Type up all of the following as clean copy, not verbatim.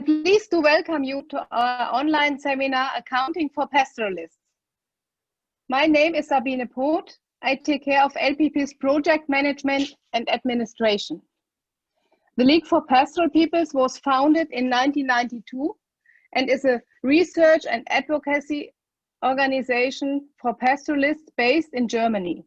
pleased to welcome you to our online seminar, Accounting for Pastoralists. My name is Sabine Poth. I take care of LPP's project management and administration. The League for Pastoral Peoples was founded in 1992 and is a research and advocacy organization for pastoralists based in Germany.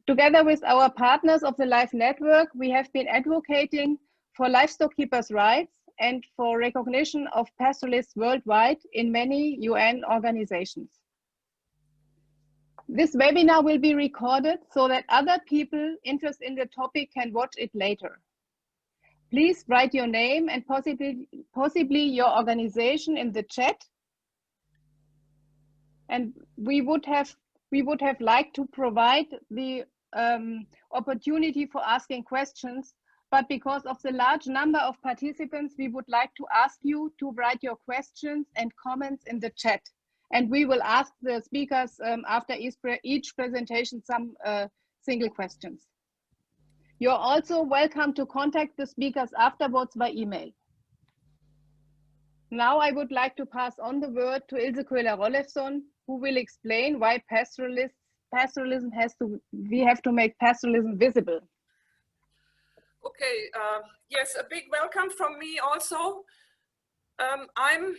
Together with our partners of the Life Network, we have been advocating for livestock keepers' rights and for recognition of pastoralists worldwide in many UN organizations. This webinar will be recorded so that other people interested in the topic can watch it later. Please write your name and possibly your organization in the chat. And we would have liked to provide the opportunity for asking questions, but because of the large number of participants, we would like to ask you to write your questions and comments in the chat. And we will ask the speakers after each presentation some single questions. You're also welcome to contact the speakers afterwards by email. Now I would like to pass on the word to Ilse Köhler-Rollefson, who will explain why we have to make pastoralism visible. Okay, yes, a big welcome from me also. I'm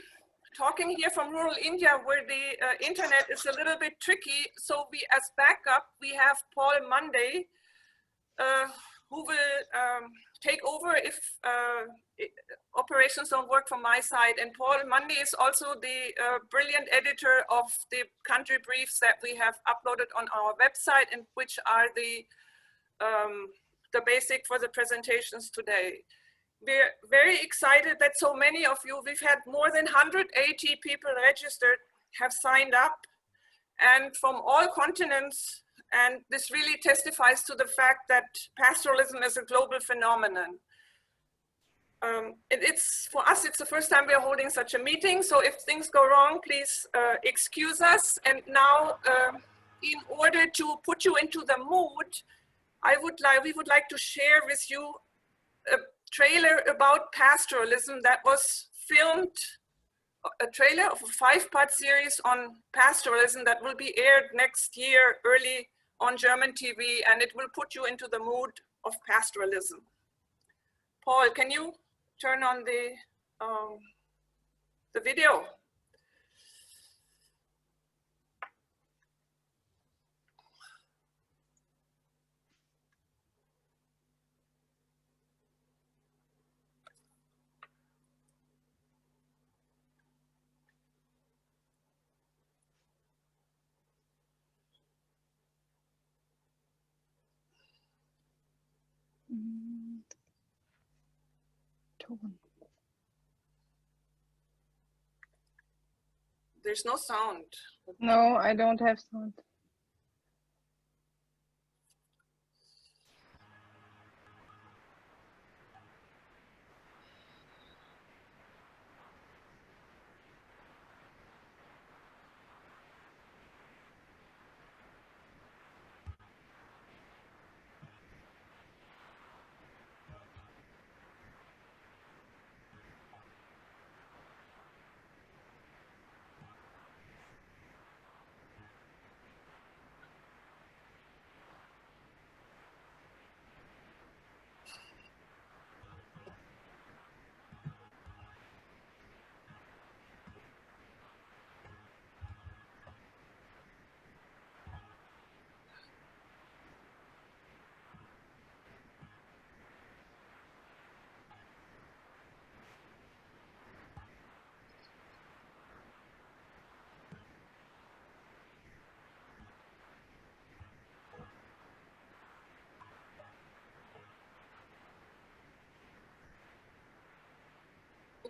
talking here from rural India where the internet is a little bit tricky. So we, as backup, we have Paul Monday, who will take over if operations don't work from my side. And Paul Monday is also the brilliant editor of the country briefs that we have uploaded on our website, and which are the basic for the presentations today. We're very excited that so many of you, we've had more than 180 people registered, have signed up, and from all continents. And this really testifies to the fact that pastoralism is a global phenomenon. It's, for us, it's the first time we're holding such a meeting. So if things go wrong, please excuse us. And now, in order to put you into the mood, we would like to share with you a trailer about pastoralism that was filmed, a trailer of a 5-part series on pastoralism that will be aired next year early on German TV, and it will put you into the mood of pastoralism. Paul, can you turn on the video? There's no sound. No, I don't have sound.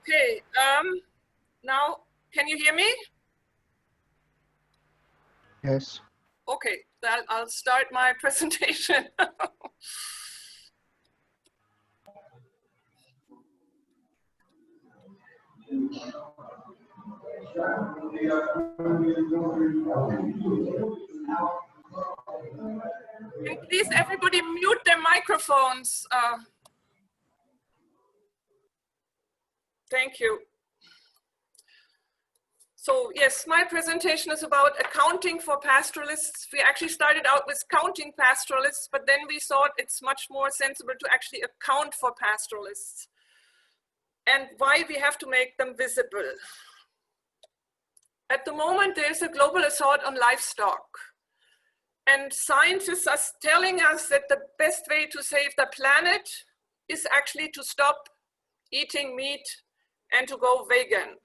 Okay, now, can you hear me? Yes. Okay, I'll start my presentation. And please, everybody mute their microphones. Thank you. So yes, my presentation is about accounting for pastoralists. We actually started out with counting pastoralists, but then we thought it's much more sensible to actually account for pastoralists and why we have to make them visible. At the moment, there's a global assault on livestock. And scientists are telling us that the best way to save the planet is actually to stop eating meat and to go vegan.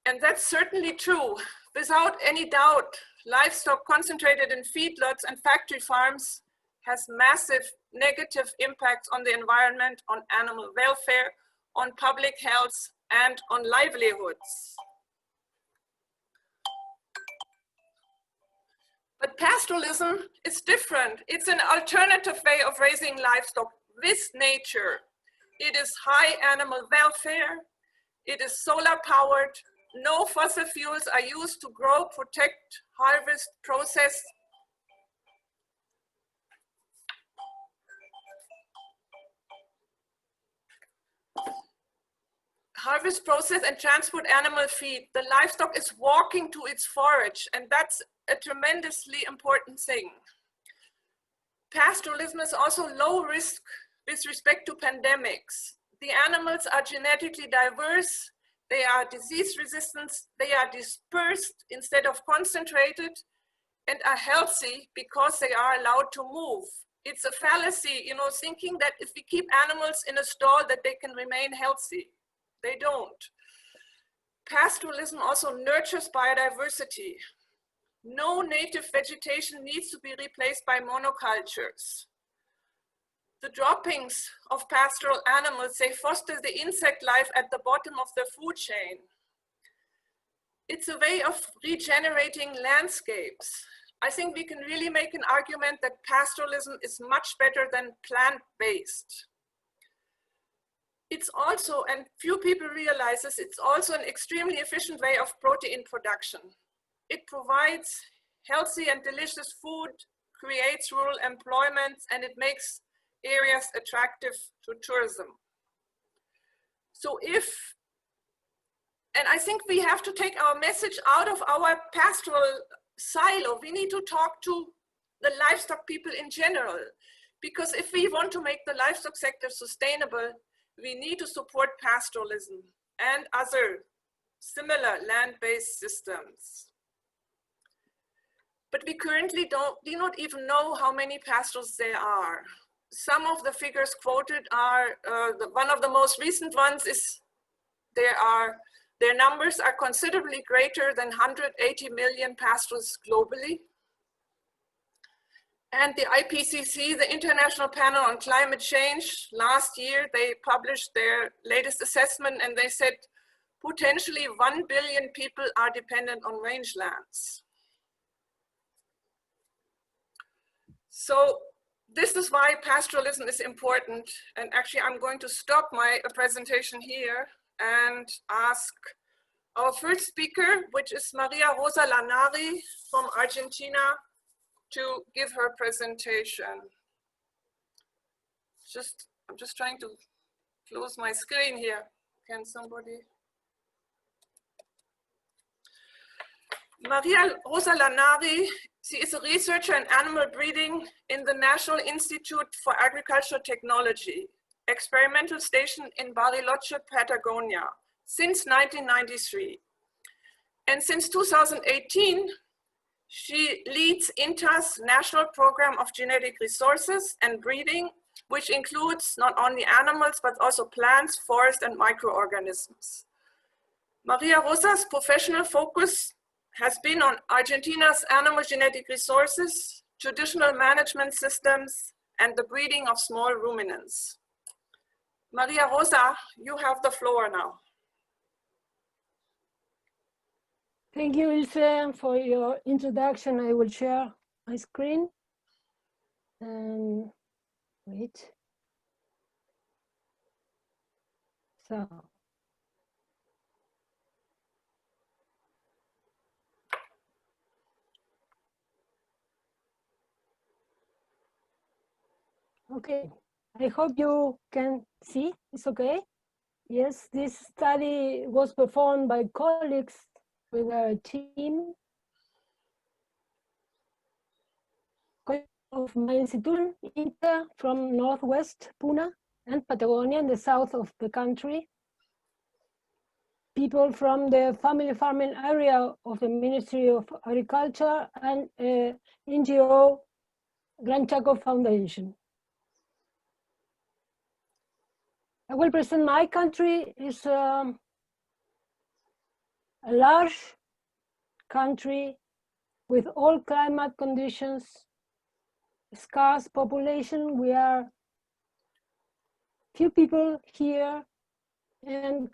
And that's certainly true. Without any doubt, livestock concentrated in feedlots and factory farms has massive negative impacts on the environment, on animal welfare, on public health, and on livelihoods. But pastoralism is different. It's an alternative way of raising livestock with nature. It is high animal welfare. It is solar powered. No fossil fuels are used to grow, protect, harvest, process. Harvest, process, and transport animal feed. The livestock is walking to its forage, and that's a tremendously important thing. Pastoralism is also low risk with respect to pandemics. The animals are genetically diverse. They are disease resistant, they are dispersed instead of concentrated, and are healthy because they are allowed to move. It's a fallacy, you know, thinking that if we keep animals in a stall that they can remain healthy. They don't. Pastoralism also nurtures biodiversity. No native vegetation needs to be replaced by monocultures. The droppings of pastoral animals, they foster the insect life at the bottom of the food chain. It's a way of regenerating landscapes. I think we can really make an argument that pastoralism is much better than plant-based. It's also, and few people realize this, it's also an extremely efficient way of protein production. It provides healthy and delicious food, creates rural employment, and it makes areas attractive to tourism. So and I think we have to take our message out of our pastoral silo. We need to talk to the livestock people in general, because if we want to make the livestock sector sustainable, we need to support pastoralism and other similar land-based systems. But we currently do not even know how many pastoralists there are. Some of the figures quoted are, one of the most recent ones is their numbers are considerably greater than 180 million pastoralists globally. And the IPCC, the International Panel on Climate Change, last year they published their latest assessment, and they said potentially 1 billion people are dependent on rangelands. So this is why pastoralism is important. And actually, I'm going to stop my presentation here and ask our first speaker, which is Maria Rosa Lanari from Argentina, to give her presentation. I'm just trying to close my screen here. Can somebody? Maria Rosa Lanari, she is a researcher in animal breeding in the National Institute for Agricultural Technology, experimental station in Bariloche, Patagonia, since 1993. And since 2018, she leads INTA's National Program of Genetic Resources and Breeding, which includes not only animals, but also plants, forests, and microorganisms. Maria Rosa's professional focus has been on Argentina's animal genetic resources, traditional management systems, and the breeding of small ruminants. Maria Rosa, you have the floor now. Thank you, Ilse, for your introduction. I will share my screen. Wait. So. Okay. I hope you can see, it's okay? Yes, this study was performed by colleagues with a team of my institution, INTA, from Northwest Puna and Patagonia in the south of the country. People from the family farming area of the Ministry of Agriculture and NGO Gran Chaco Foundation. I will present my country. Is a large country with all climate conditions, scarce population. We are few people here and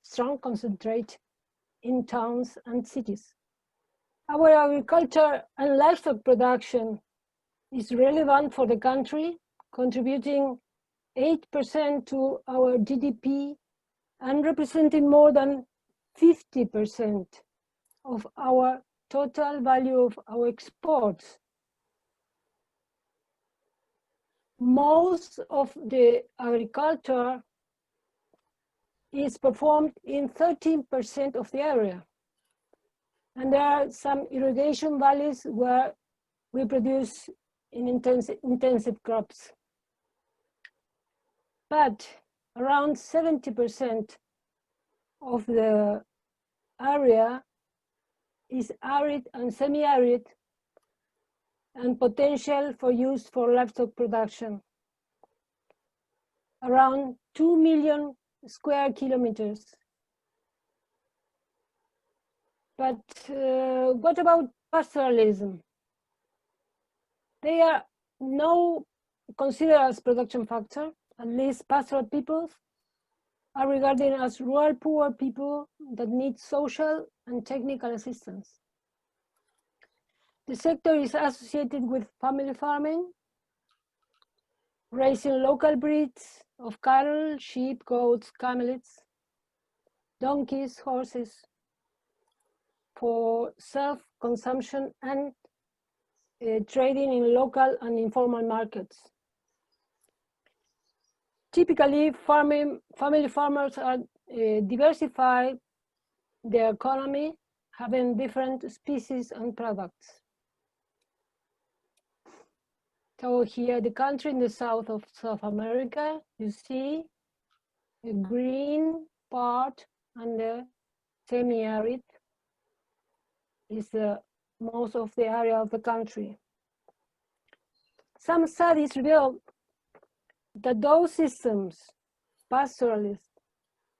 strong concentrate in towns and cities. Our agriculture and livestock production is relevant for the country, contributing 8% to our GDP and representing more than 50% of our total value of our exports. Most of the agriculture is performed in 13% of the area. And there are some irrigation valleys where we produce in intensive crops. But around 70% of the area is arid and semi-arid and potential for use for livestock production. Around 2 million square kilometers. But what about pastoralism? They are now considered as production factor. At least pastoral peoples are regarded as rural poor people that need social and technical assistance. The sector is associated with family farming, raising local breeds of cattle, sheep, goats, camelids, donkeys, horses for self-consumption and trading in local and informal markets. Typically, family farmers are diversify their economy, having different species and products. So here, the country in the south of South America, you see a green part and the semi-arid is the most of the area of the country. Some studies reveal that those systems, pastoralists,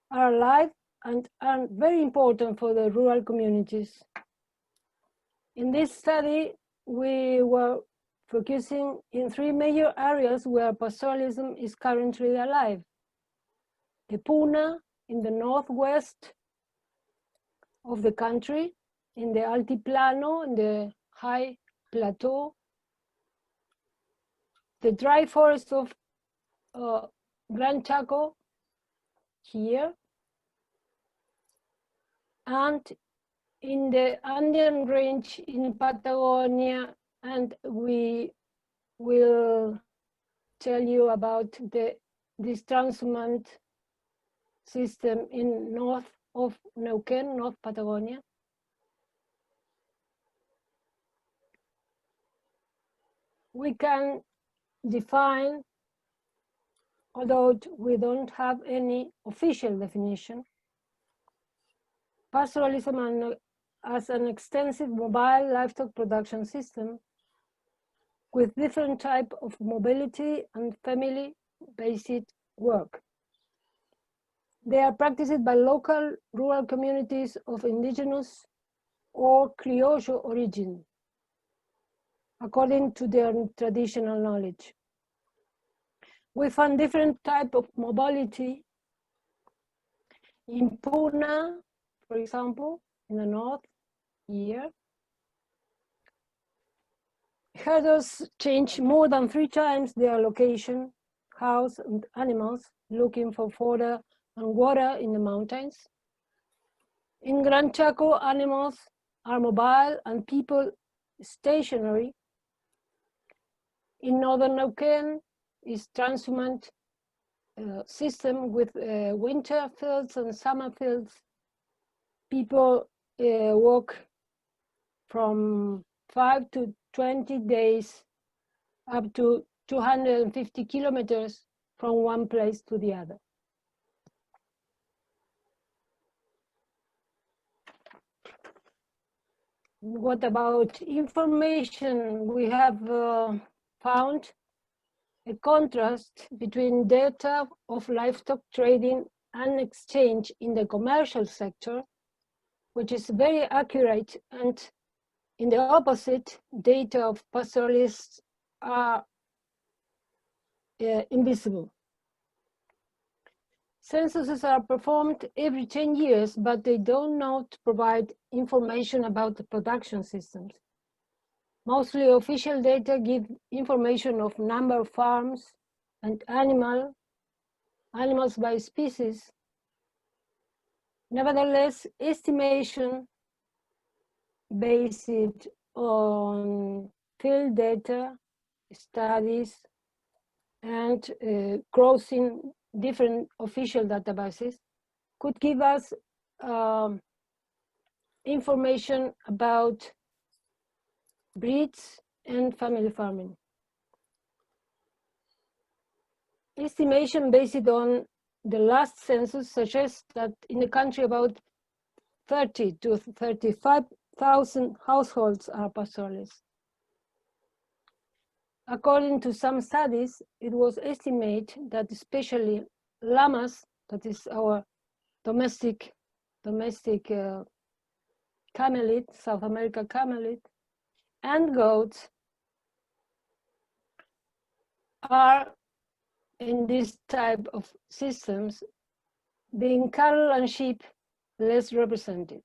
are alive and are very important for the rural communities. In this study, we were focusing in 3 major areas where pastoralism is currently alive. The Puna in the northwest of the country, in the Altiplano, in the high plateau, the dry forest of Gran Chaco here, and in the Andean range in Patagonia, and we will tell you about this transhumant system in north of Neuquén, North Patagonia. We can define, although we don't have any official definition, pastoralism as an extensive mobile livestock production system with different type of mobility and family-based work. They are practiced by local rural communities of indigenous or Criollo origin, according to their traditional knowledge. We found different type of mobility in Puna, for example, in the north here. Herders change more than 3 times their location, house and animals, looking for fodder and water in the mountains. In Gran Chaco, animals are mobile and people stationary. In northern Neuquén, is transhumant system with winter fields and summer fields. People walk from 5 to 20 days up to 250 kilometers from one place to the other. What about information? We have found a contrast between data of livestock trading and exchange in the commercial sector, which is very accurate, and in the opposite, data of pastoralists are invisible. Censuses are performed every 10 years, but they do not provide information about the production systems. Mostly official data give information of number of farms and animals by species. Nevertheless, estimation based on field data, studies, and crossing different official databases could give us information about breeds and family farming. Estimation based on the last census suggests that in the country about 30 to 35,000 households are pastoralists. According to some studies, it was estimated that especially llamas, that is our domestic camelid, South America camelid, and goats are in this type of systems, being cattle and sheep less represented.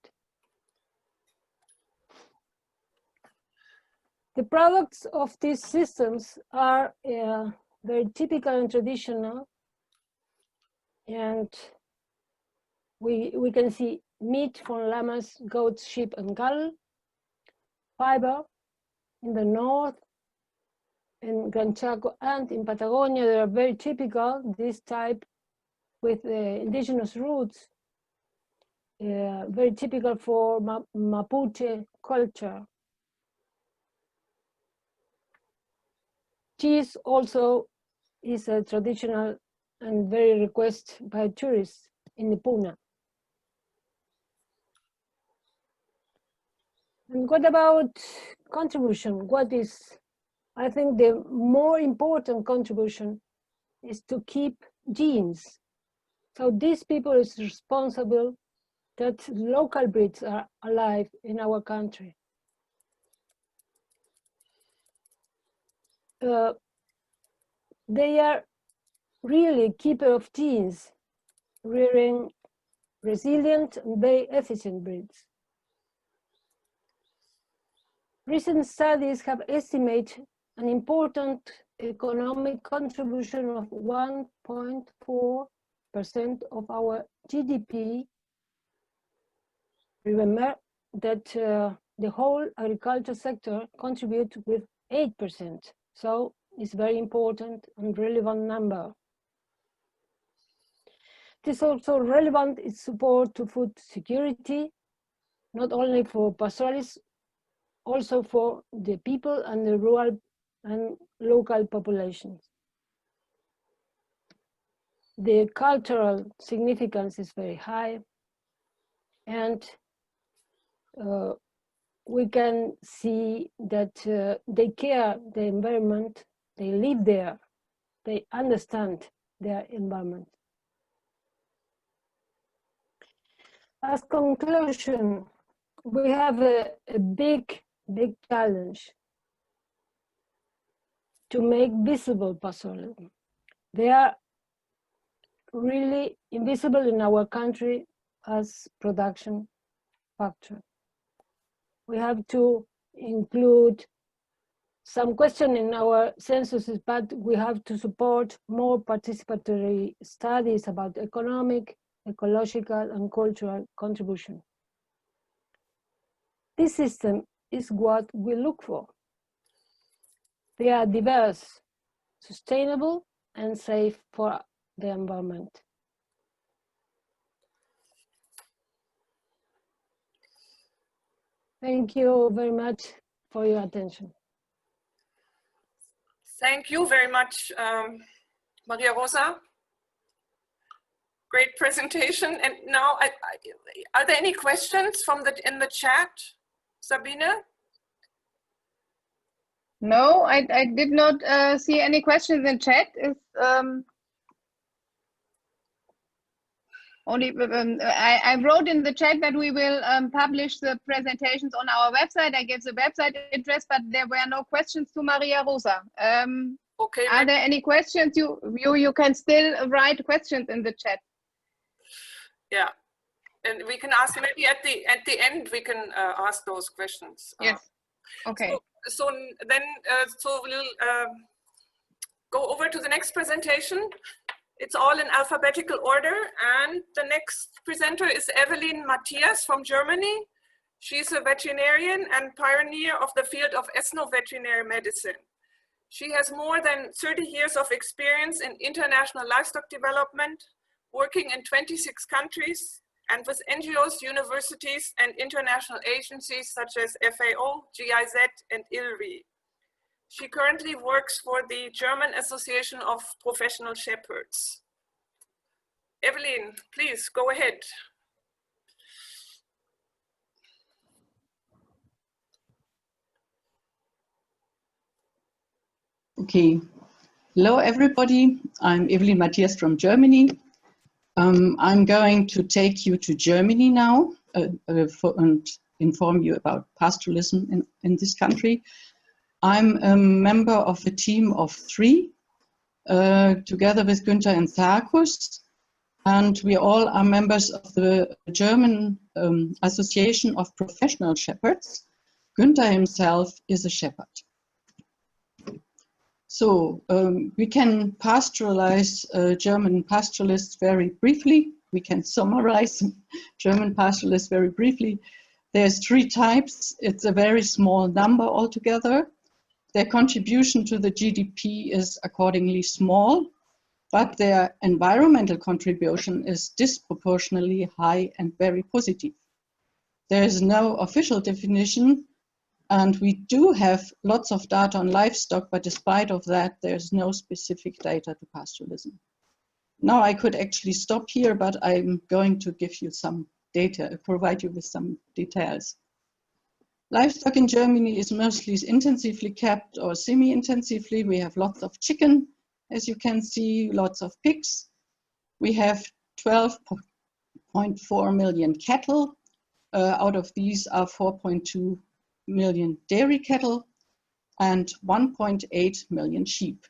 The products of these systems are very typical and traditional, and we can see meat from llamas, goats, sheep, and cattle, fiber in the north, in Gran Chaco and in Patagonia. They are very typical, this type with indigenous roots, very typical for Mapuche culture. Cheese also is a traditional and very requested by tourists in the Puna. And what about contribution? What is, I think the more important contribution is to keep genes. So these people is responsible that local breeds are alive in our country. They are really keeper of genes, rearing resilient and very efficient breeds. Recent studies have estimated an important economic contribution of 1.4% of our GDP. Remember that the whole agriculture sector contributes with 8%. So it's very important and relevant number. It is also relevant in support to food security, not only for pastoralists, also for the people and the rural and local populations. The cultural significance is very high, and we can see that they care the environment, they live there, they understand their environment. As conclusion, we have a big challenge to make visible pastoralism. They are really invisible in our country as production factor. We have to include some question in our censuses, but we have to support more participatory studies about economic, ecological, and cultural contribution. This system is what we look for. They are diverse, sustainable, and safe for the environment. Thank you very much for your attention. Thank you very much, Maria Rosa. Great presentation. And now, are there any questions from in the chat, Sabine? No, I did not see any questions in chat. Only I wrote in the chat that we will publish the presentations on our website. I gave the website address, but there were no questions to Maria Rosa. Okay. Are there any questions? You can still write questions in the chat. Yeah, and we can ask maybe at the end. We can ask those questions. Yes. Okay. So we'll go over to the next presentation. It's all in alphabetical order, and the next presenter is Evelyn Matthias from Germany. She's a veterinarian and pioneer of the field of ethno-veterinary medicine. She has more than 30 years of experience in international livestock development, working in 26 countries and with NGOs, universities, and international agencies such as FAO, GIZ, and ILRI. She currently works for the German Association of Professional Shepherds. Evelyn, please go ahead. Okay. Hello, everybody. I'm Evelyn Matthias from Germany. I'm going to take you to Germany now and inform you about pastoralism in this country. I'm a member of a team of 3, together with Günther and Sarkus, and we all are members of the German Association of Professional Shepherds. Günther himself is a shepherd. So we can pastoralize German pastoralists very briefly. We can summarize German pastoralists very briefly. There's 3 types. It's a very small number altogether. Their contribution to the GDP is accordingly small, but their environmental contribution is disproportionately high and very positive. There is no official definition, and we do have lots of data on livestock, but despite of that, there's no specific data to pastoralism. Now I could actually stop here, but I'm going to give you some data, provide you with some details. Livestock in Germany is mostly intensively kept or semi-intensively. We have lots of chicken, as you can see, lots of pigs. We have 12.4 million cattle. Out of these are 4.2 million dairy cattle and 1.8 million sheep.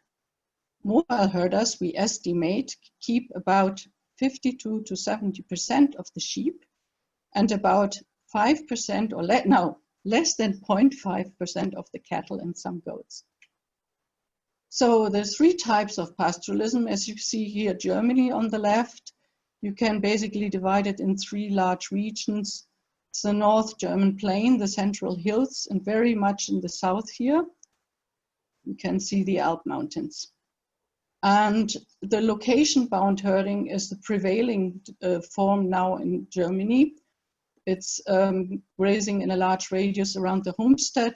Mobile herders, we estimate, keep about 52 to 70% of the sheep and about 5% or less than 0.5% of the cattle and some goats. So there's 3 types of pastoralism. As you see here, Germany on the left, you can basically divide it in 3 large regions. It's the North German plain, the Central Hills, and very much in the south here, you can see the Alp Mountains. And the location-bound herding is the prevailing form now in Germany. It's grazing in a large radius around the homestead.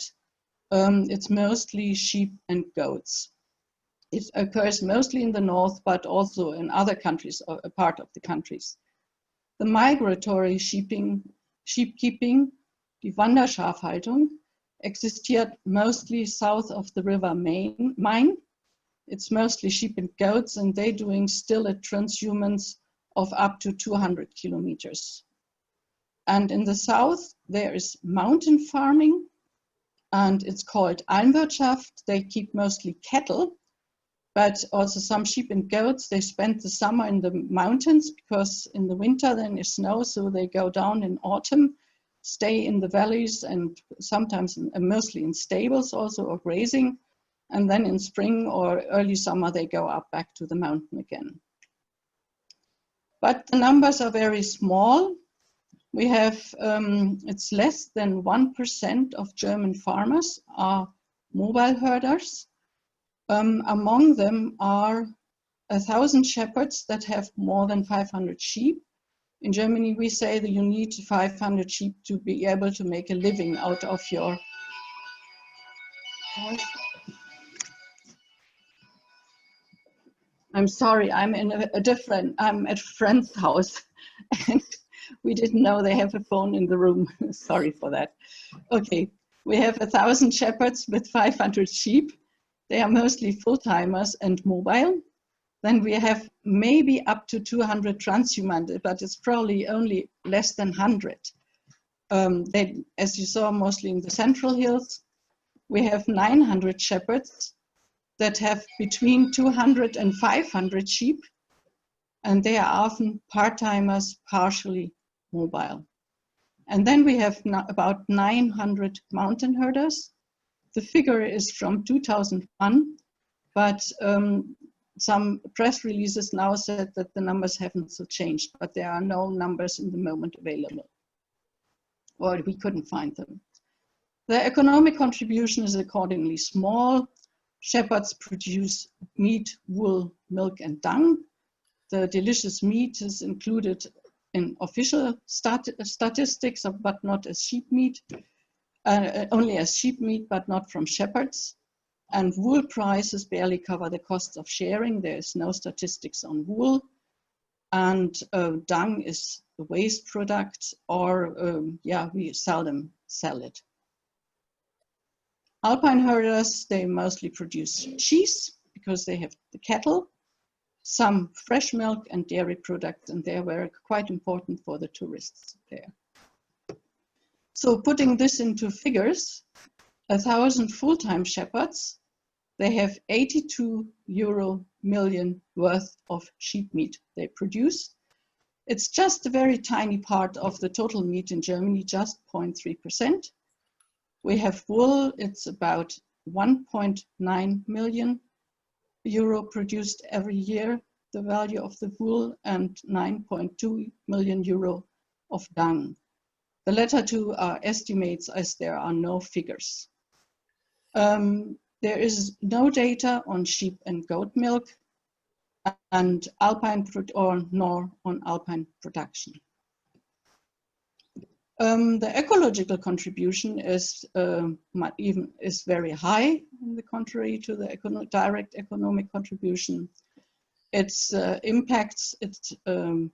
It's mostly sheep and goats. It occurs mostly in the north, but also in other countries, or a part of the countries. The migratory sheepkeeping, die Wanderschafhaltung, existiert mostly south of the river Main. It's mostly sheep and goats, and they're doing still at transhumance of up to 200 kilometers. And in the south, there is mountain farming, and it's called Almwirtschaft. They keep mostly cattle, but also some sheep and goats. They spend the summer in the mountains because in the winter then is snow, so they go down in autumn, stay in the valleys, and sometimes mostly in stables also, or grazing. And then in spring or early summer, they go up back to the mountain again. But the numbers are very small. We have, it's less than 1% of German farmers are mobile herders. Among them are 1,000 shepherds that have more than 500 sheep. In Germany, we say that you need 500 sheep to be able to make a living out of your I'm sorry, I'm in I'm at a friend's house and we didn't know they have a phone in the room. Sorry for that. Okay, we have 1,000 shepherds with 500 sheep. They are mostly full-timers and mobile. Then we have maybe up to 200 transhumant, but it's probably only less than 100. They, as you saw, mostly in the Central Hills. We have 900 shepherds that have between 200 and 500 sheep, and they are often part-timers, partially mobile. And then we have about 900 mountain herders. The figure is from 2001, but some press releases now said that the numbers haven't so changed, but there are no numbers in the moment available, or we couldn't find them. The economic contribution is accordingly small. Shepherds produce meat, wool, milk, and dung. The delicious meat is included in official statistics, but not as sheep meat, only as sheep meat, but not from shepherds. And wool prices barely cover the costs of sharing. There is no statistics on wool. And dung is a waste product, or yeah, we seldom sell it. Alpine herders, they mostly produce cheese because they have the cattle, some fresh milk and dairy products, and they were quite important for the tourists there. So putting this into figures, 1,000 full-time shepherds, they have 82 million worth of sheep meat they produce. It's just a very tiny part of the total meat in Germany, just 0.3%. We have wool, it's about 1.9 million euro produced every year, the value of the wool, and 9.2 million euro of dung. The latter two are estimates as there are no figures. There is no data on sheep and goat milk and nor on alpine production. The ecological contribution is very high, on the contrary to the direct economic contribution. Its impacts, the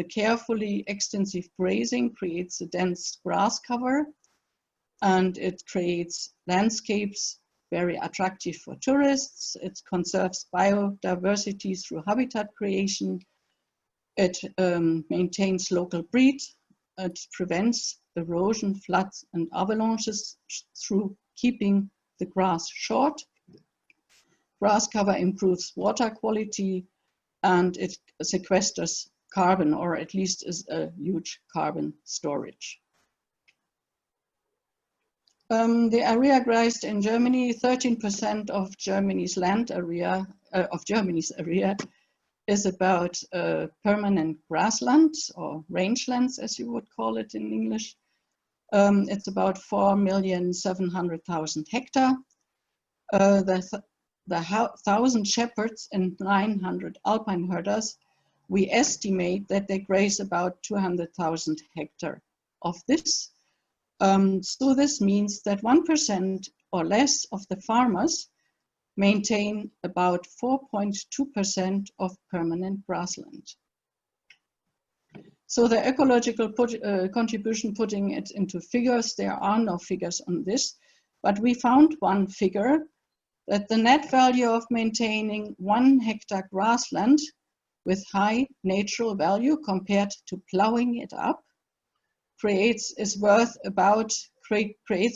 carefully extensive grazing creates a dense grass cover, and it creates landscapes very attractive for tourists. It conserves biodiversity through habitat creation. It maintains local breed. It prevents erosion, floods, and avalanches through keeping the grass short. Grass cover improves water quality, and it sequesters carbon, or at least is a huge carbon storage. The area grazed in Germany, 13% of Germany's land area, is about permanent grasslands, or rangelands as you would call it in English. It's about 4,700,000 hectares. The 1,000 shepherds and 900 alpine herders, we estimate that they graze about 200,000 hectares of this. So this means that 1% or less of the farmers maintain about 4.2% of permanent grassland. So the ecological contribution, putting it into figures, there are no figures on this, but we found one figure that the net value of maintaining 1 hectare grassland with high natural value compared to plowing it up creates a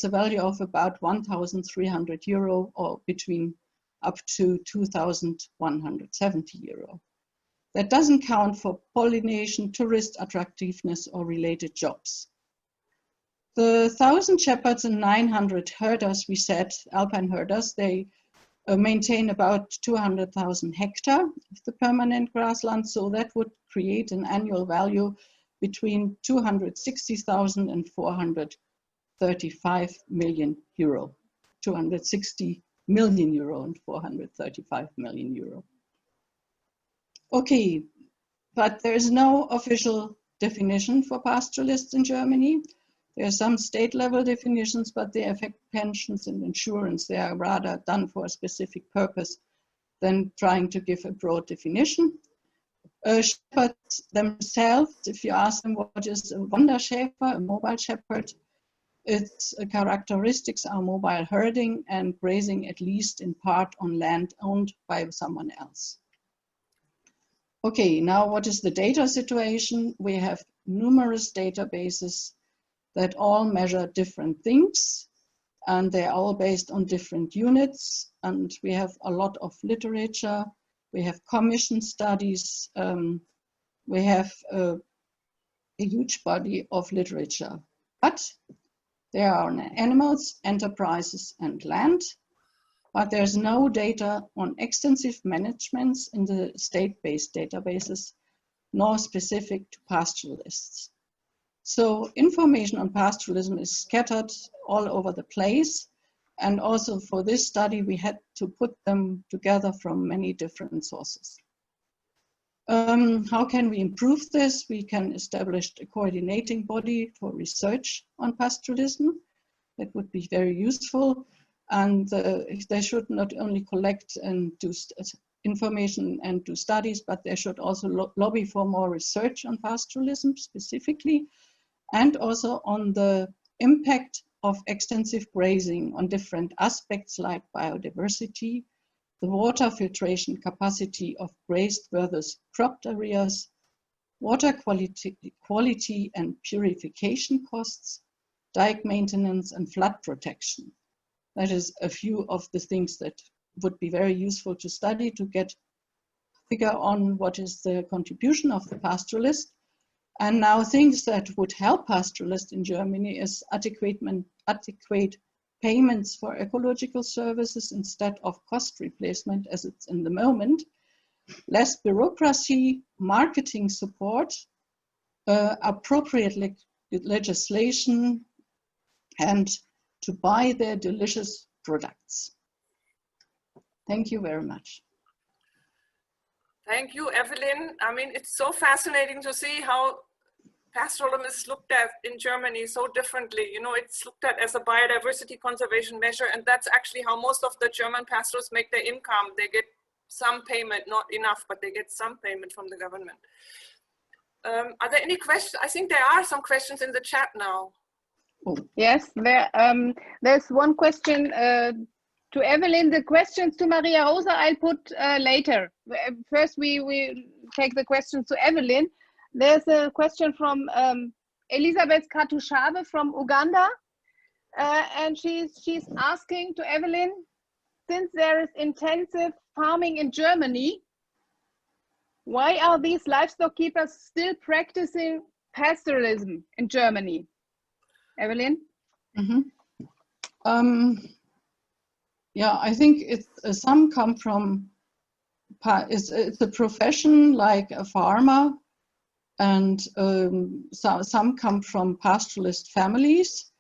value of about 1,300 euro, or between up to 2,170 euro. That doesn't count for pollination, tourist attractiveness, or related jobs. The 1,000 shepherds and 900 herders, we said, alpine herders, they maintain about 200,000 hectares of the permanent grassland, so that would create an annual value between 260,000 and 435 million euro. 260 million euro and 435 million euro. Okay, but there is no official definition for pastoralists in Germany. There are some state level definitions, but they affect pensions and insurance. They are rather done for a specific purpose than trying to give a broad definition. Shepherds themselves, if you ask them what is a Wanderschäfer, a mobile shepherd, its characteristics are mobile herding and grazing, at least in part on land owned by someone else. Okay, now what is the data situation? We have numerous databases that all measure different things, and they're all based on different units, and we have a lot of literature. We have commission studies. We have a huge body of literature. But there are animals, enterprises, and land, but there's no data on extensive managements in the state-based databases, nor specific to pastoralists. So information on pastoralism is scattered all over the place. And also for this study, we had to put them together from many different sources. How can we improve this? We can establish a coordinating body for research on pastoralism. That would be very useful. And they should not only collect and do information and do studies, but they should also lobby for more research on pastoralism specifically, and also on the impact of extensive grazing on different aspects like biodiversity, the water filtration capacity of grazed versus cropped areas, water quality and purification costs, dike maintenance and flood protection. That is a few of the things that would be very useful to study to get a figure on what is the contribution of the pastoralist. And now things that would help pastoralists in Germany is adequate payments for ecological services instead of cost replacement as it's in the moment, less bureaucracy, marketing support, appropriate legislation, and to buy their delicious products. Thank you very much. Thank you, Evelyn. I mean, it's so fascinating to see how pastoralism is looked at in Germany so differently. You know, it's looked at as a biodiversity conservation measure, and that's actually how most of the German pastoralists make their income. They get some payment, not enough, but they get some payment from the government. Are there any questions? I think there are some questions in the chat now. Yes, there's one question to Evelyn. The questions to Maria Rosa I'll put later. First we take the questions to Evelyn. There's a question from Elisabeth Katushave from Uganda, and she's asking to Evelyn, since there is intensive farming in Germany, why are these livestock keepers still practicing pastoralism in Germany? Evelyn? Mm-hmm. Yeah, I think it's some come from, it's a profession like a farmer, and some come from pastoralist families.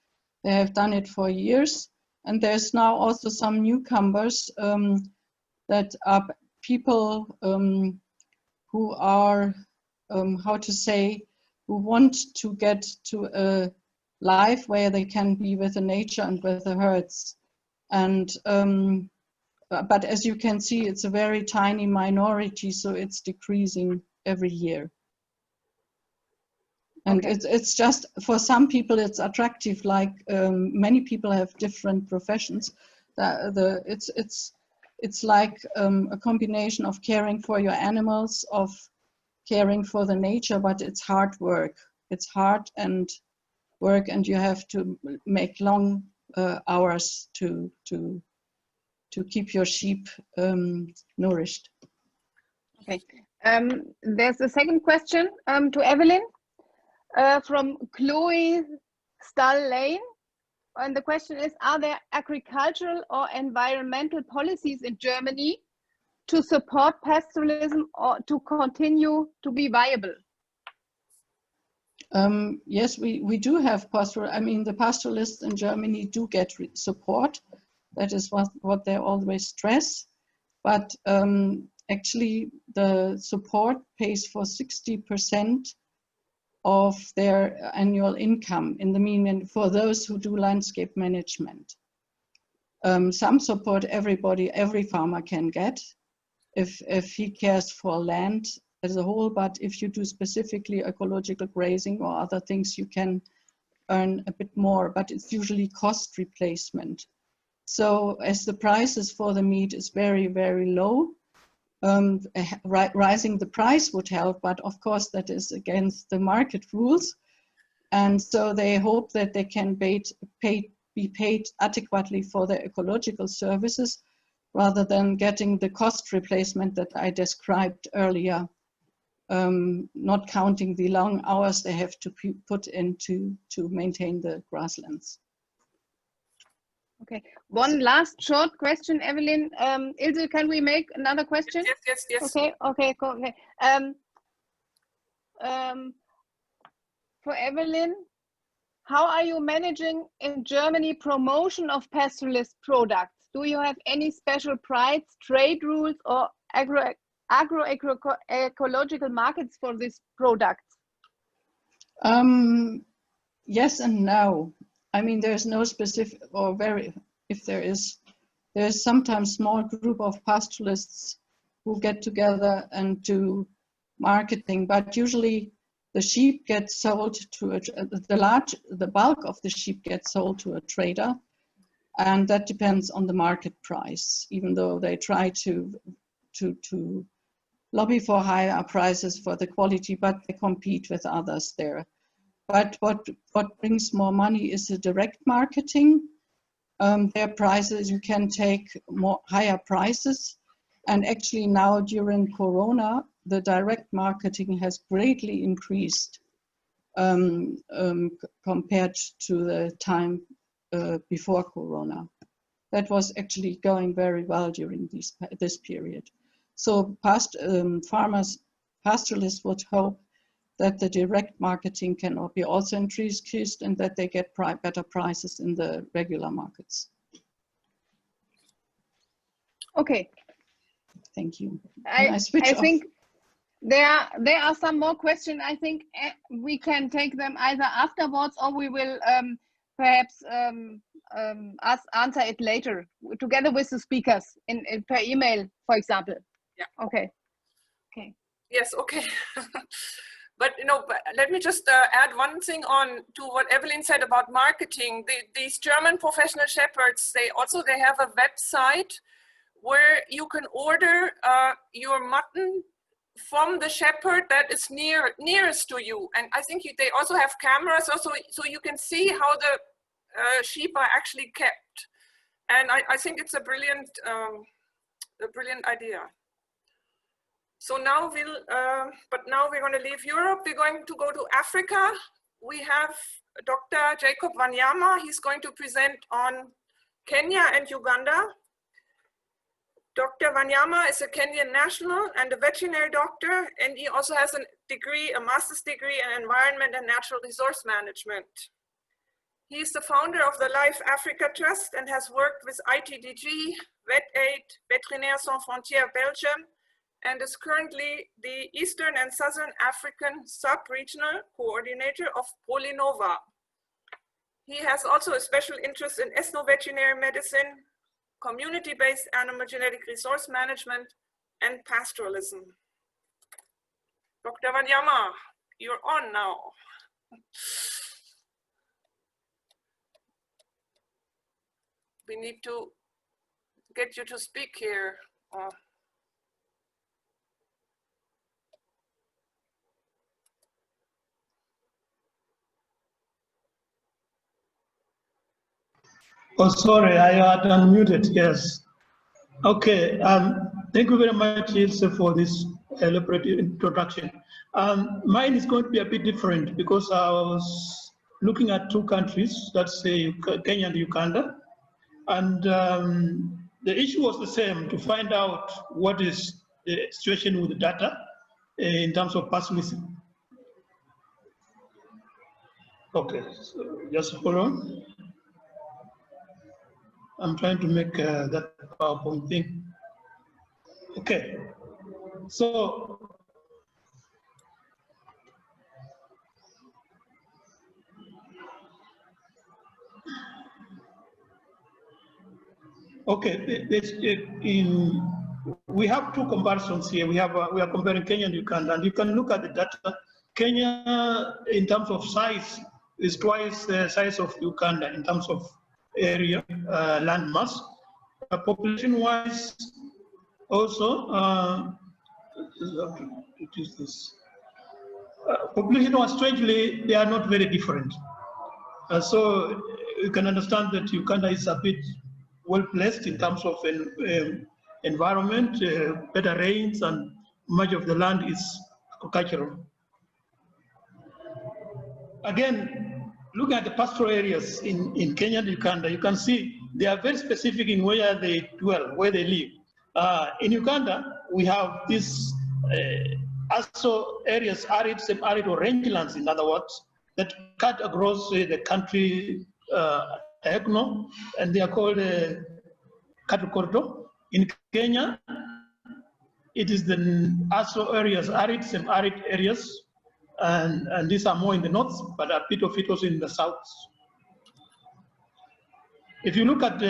They have done it for years, and there's now also some newcomers that are people who are, how to say, who want to get to a life where they can be with the nature and with the herds. And but as you can see, it's a very tiny minority, so it's decreasing every year. And okay. It's just, for some people it's attractive, like many people have different professions. It's like a combination of caring for your animals, of caring for the nature, but it's hard work. It's hard and work, and you have to make long hours to keep your sheep nourished. Okay. There's a second question to Evelyn from Chloe Stahl-Lane. And the question is, are there agricultural or environmental policies in Germany to support pastoralism or to continue to be viable? Yes, we do have pastoral. I mean, the pastoralists in Germany do get support. That is what they always stress. But actually the support pays for 60% of their annual income in the mean for those who do landscape management. Some support every farmer can get if he cares for land as a whole, but if you do specifically ecological grazing or other things, you can earn a bit more, but it's usually cost replacement. So as the prices for the meat is very, very low, rising the price would help, but of course that is against the market rules. And so they hope that they can be paid adequately for their ecological services rather than getting the cost replacement that I described earlier, not counting the long hours they have to put into to maintain the grasslands. Okay, one last short question, Evelyn. Ilse, can we make another question? Yes. Okay, cool. Okay. For Evelyn, how are you managing in Germany promotion of pastoralist products? Do you have any special prides, trade rules, or ecological markets for these products? Yes and no. I mean, there's no specific or if there's sometimes small group of pastoralists who get together and do marketing, but usually the sheep gets sold to the bulk of the sheep gets sold to a trader, and that depends on the market price, even though they try to lobby for higher prices for the quality, but they compete with others there. But what brings more money is the direct marketing. Their prices, you can take higher prices. And actually now during Corona, the direct marketing has greatly increased compared to the time before Corona. That was actually going very well during this period. So pastoralists would hope that the direct marketing can be also increased and that they get better prices in the regular markets. Okay. Thank you. I think there are some more questions. I think we can take them either afterwards or we will perhaps answer it later together with the speakers per email, for example. Yeah. Okay. Yes. Okay. But let me just add one thing on to what Evelyn said about marketing. These German professional shepherds, they have a website where you can order your mutton from the shepherd that is nearest to you. And I think they also have cameras also, so you can see how the sheep are actually kept. And I think it's a brilliant idea. So now we're going to leave Europe. We're going to go to Africa. We have Dr. Jacob Wanyama. He's going to present on Kenya and Uganda. Dr. Wanyama is a Kenyan national and a veterinary doctor, and he also has a master's degree in environment and natural resource management. He is the founder of the Life Africa Trust and has worked with ITDG, VetAid, Vétérinaires Sans Frontières Belgium, and is currently the Eastern and Southern African Sub-Regional Coordinator of Prolinova. He has also a special interest in ethno-veterinary medicine, community-based animal genetic resource management, and pastoralism. Dr. Wanyama, you're on now. We need to get you to speak here. Oh, sorry, I had unmuted, yes. Okay, thank you very much, Ilse, for this elaborate introduction. Mine is going to be a bit different because I was looking at two countries, let's say Kenya and Uganda, and the issue was the same, to find out what is the situation with the data in terms of pastoralism. Okay, so just hold on. I'm trying to make that PowerPoint thing. Okay, So okay, we have two comparisons here. We are comparing Kenya and Uganda, and you can look at the data. Kenya, in terms of size, is twice the size of Uganda in terms of area, land mass. Population-wise, also, population-wise, strangely, they are not very different. So you can understand that Uganda is a bit well placed in terms of environment, better rains, and much of the land is agricultural. Again, looking at the pastoral areas in Kenya and Uganda, you can see they are very specific in where they dwell, where they live. In Uganda, we have these also areas, arid, semi-arid, or rangelands, in other words, that cut across the country diagonal, and they are called cattle corridor. In Kenya, it is the also areas, arid, semi-arid areas, and these are more in the north, but a bit of it also in the south. If you look at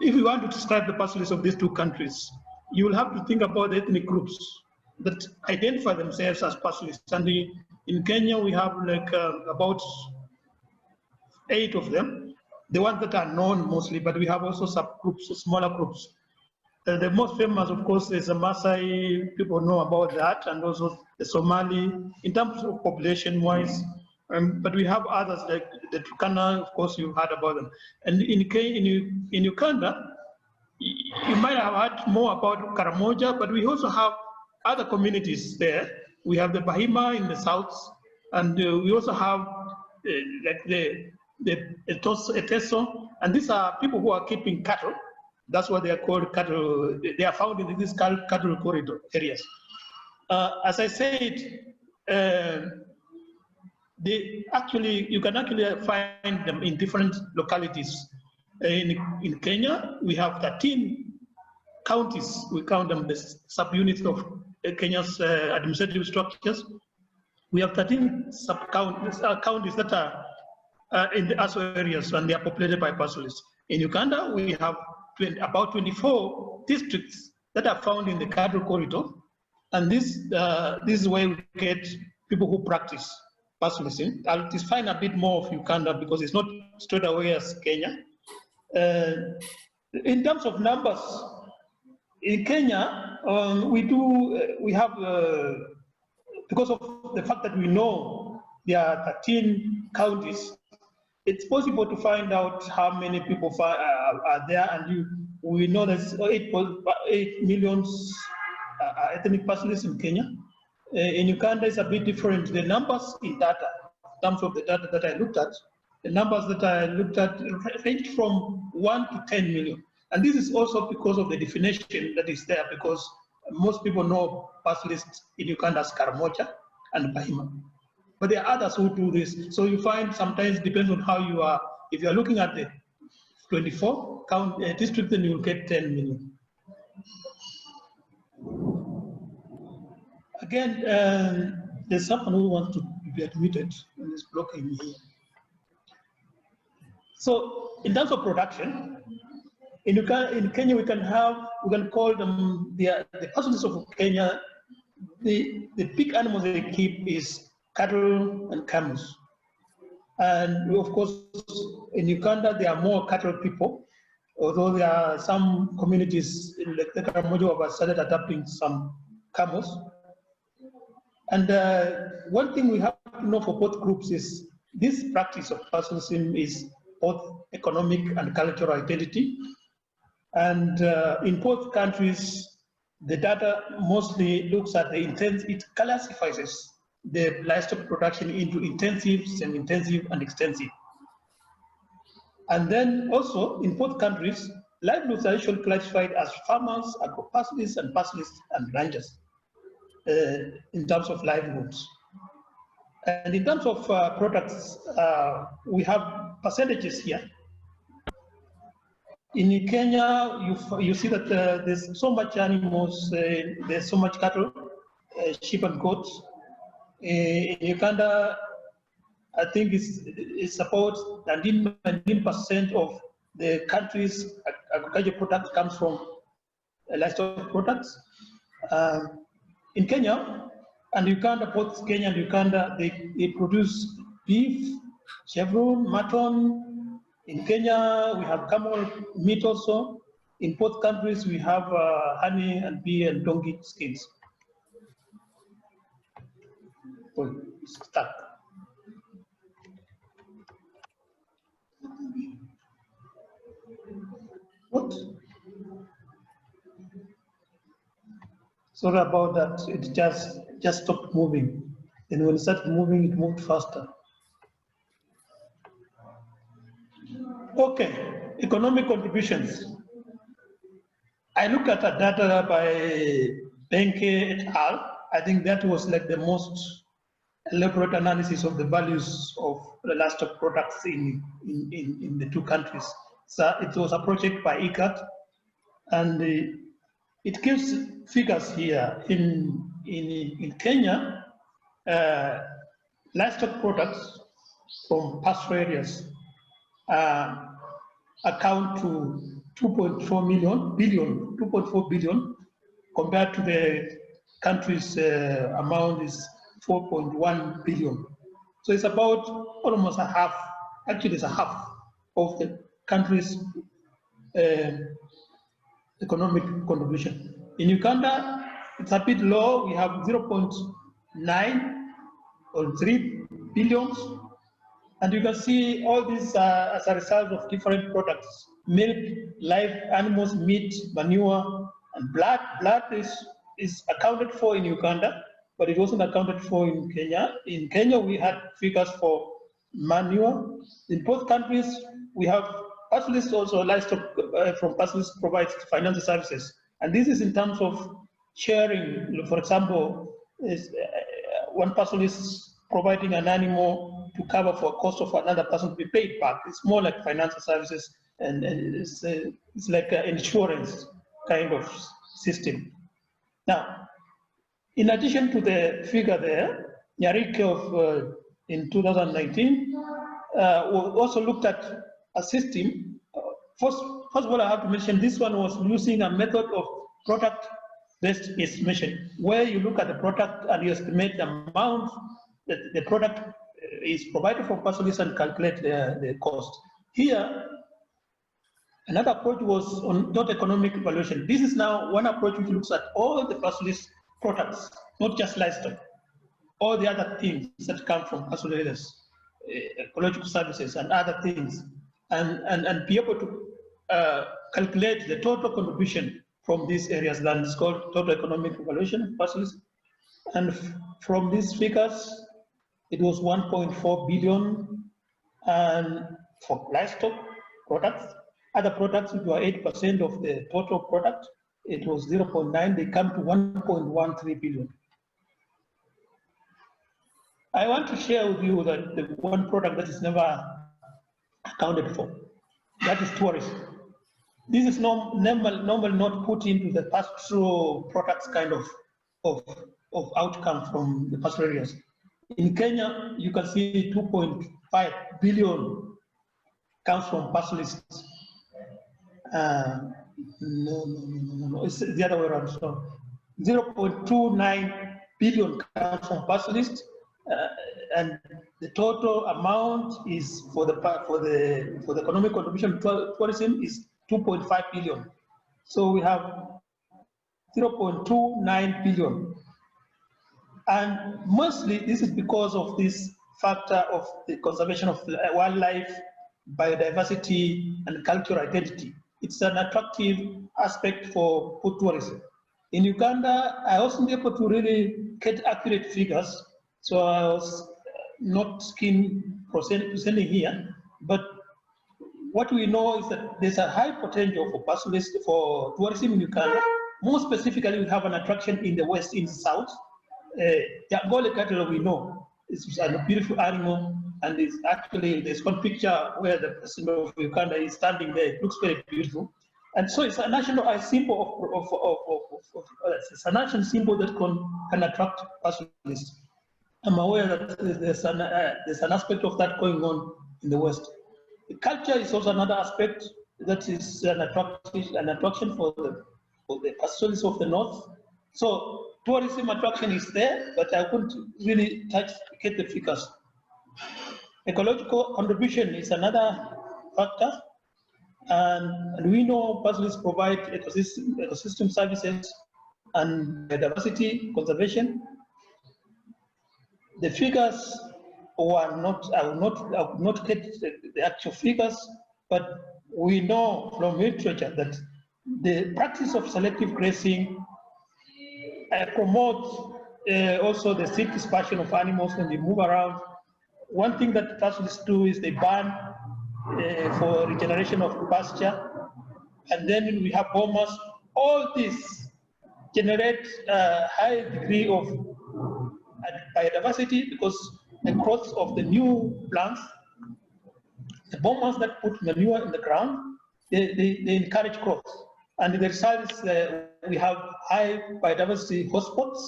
if you want to describe the pastoralists of these two countries, you will have to think about the ethnic groups that identify themselves as pastoralists. And in Kenya, we have like about 8 of them, the ones that are known mostly, but we have also subgroups, smaller groups. The most famous, of course, is the Maasai. People know about that, and also the Somali, in terms of population-wise. But we have others like the Turkana, of course, you've heard about them. And in Uganda, you might have heard more about Karamoja, but we also have other communities there. We have the Bahima in the south, and we also have like the Eteso, and these are people who are keeping cattle. That's what they are called cattle. They are found in these cattle corridor areas. As I said, you can actually find them in different localities. In Kenya, we have 13 counties. We count them the subunits of Kenya's administrative structures. We have 13 sub-counties that are in the ASO areas, and they are populated by pastoralists. In Uganda, we have about 24 districts that are found in the cattle corridor, and this is where we get people who practice pastoralism. I'll define a bit more of Uganda because it's not straight away as Kenya. In terms of numbers, in Kenya, we have, because of the fact that we know there are 13 counties, it's possible to find out how many people are there, and we know there's 8 million ethnic pastoralists in Kenya. In Uganda, it's a bit different. The numbers in data, in terms of the data that I looked at, the numbers that I looked at range from 1 to 10 million. And this is also because of the definition that is there, because most people know pastoralists in Uganda as Karamoja and Bahima. But there are others who do this. So you find sometimes it depends on how you are. If you are looking at the 24 districts, then you will get 10 million. Again, there's someone who wants to be admitted and is blocking me here. So in terms of production, in Kenya we can call them the pastoralists of Kenya. The big animals they keep is cattle and camels. And of course, in Uganda, there are more cattle people, although there are some communities like the Karamoja who have started adopting some camels. And one thing we have to know for both groups is this practice of pastoralism is both economic and cultural identity. And in both countries, the data mostly looks at the it classifies the livestock production into intensive, semi-intensive, and extensive. And then also in both countries, livelihoods are usually classified as farmers, agro-pastoralists, and pastoralists and ranchers in terms of livelihoods. And in terms of products, we have percentages here. In Kenya, you see that there's so much animals, there's so much cattle, sheep and goats. In Uganda, I think it's about 19% of the country's agricultural products comes from livestock products. In Kenya and Uganda, both Kenya and Uganda, they produce beef, chevron, mutton. In Kenya, we have camel meat also. In both countries, we have honey and bee and donkey skins. Oh, it's stuck. What? Sorry about that. It just stopped moving. And when it started moving, it moved faster. Okay, economic contributions. I look at the data by Benke et al. I think that was like the most elaborate analysis of the values of the livestock products in the two countries. So it was a project by ICAT, and it gives figures here. In Kenya, livestock products from pasture areas account to 2.4 billion, compared to the country's amount is 4.1 billion. So it's about almost a half, actually it's a half of the country's economic contribution. In Uganda, it's a bit low. We have 0.9 or 3 billions. And you can see all this as a result of different products: milk, live animals, meat, manure, and blood. Blood is accounted for in Uganda, but it wasn't accounted for in Kenya. In Kenya, we had figures for manure. In both countries, we have pastoralists also. Livestock from pastoralists provides financial services. And this is in terms of sharing. For example, one pastoralist providing an animal to cover for a cost of another person to be paid back. It's more like financial services, and it's like an insurance kind of system. Now, in addition to the figure there, Nyarike of in 2019 also looked at a system. First of all, I have to mention this one was using a method of product-based estimation, where you look at the product and you estimate the amount that the product is provided from pastoralists and calculate the cost. Here, another approach was on not economic evaluation. This is now one approach which looks at all the pastoralist products, not just livestock, all the other things that come from pastoralists, ecological services and other things, and be able to calculate the total contribution from these areas. That is called total economic evaluation of pastoralists. And from these figures, it was 1.4 billion and for livestock products. Other products, which were 8% of the total product, it was 0.9. They come to 1.13 billion. I want to share with you that the one product that is never accounted for, that is tourism. This is normally not put into the pastoral products kind of outcome from the pastoral areas. In Kenya, you can see 2.5 billion comes from pastoralists. No, it's the other way around. So 0.29 billion comes from pastoralists, and the total amount is for the economic contribution to tourism is 2.5 billion. So we have 0.29 billion. And mostly this is because of this factor of the conservation of wildlife, biodiversity, and cultural identity. It's an attractive aspect for tourism. In Uganda, I wasn't able to really get accurate figures, so I was not keen presenting here. But what we know is that there's a high potential for pastoralists, for tourism in Uganda. More specifically, we have an attraction in the west, in the south. The Angole cattle we know. It's a beautiful animal, and it's actually, there's one picture where the president of Uganda is standing there. It looks very beautiful. And so it's a national symbol it's a national symbol that can attract pastoralists. I'm aware that there's an aspect of that going on in the West. The culture is also another aspect that is an attraction for the pastoralists of the North. So tourism attraction is there, but I couldn't really get the figures. Ecological contribution is another factor. And we know pastoralists provide ecosystem services and biodiversity conservation. The figures were not, I will not get the actual figures, but we know from literature that the practice of selective grazing promotes also the seed dispersion of animals when they move around. One thing that pastoralists do is they ban for regeneration of pasture, and then we have bombers. All this generates a high degree of biodiversity because the growth of the new plants, the bombers that put manure in the ground, they encourage growth. And the result is we have high biodiversity hotspots,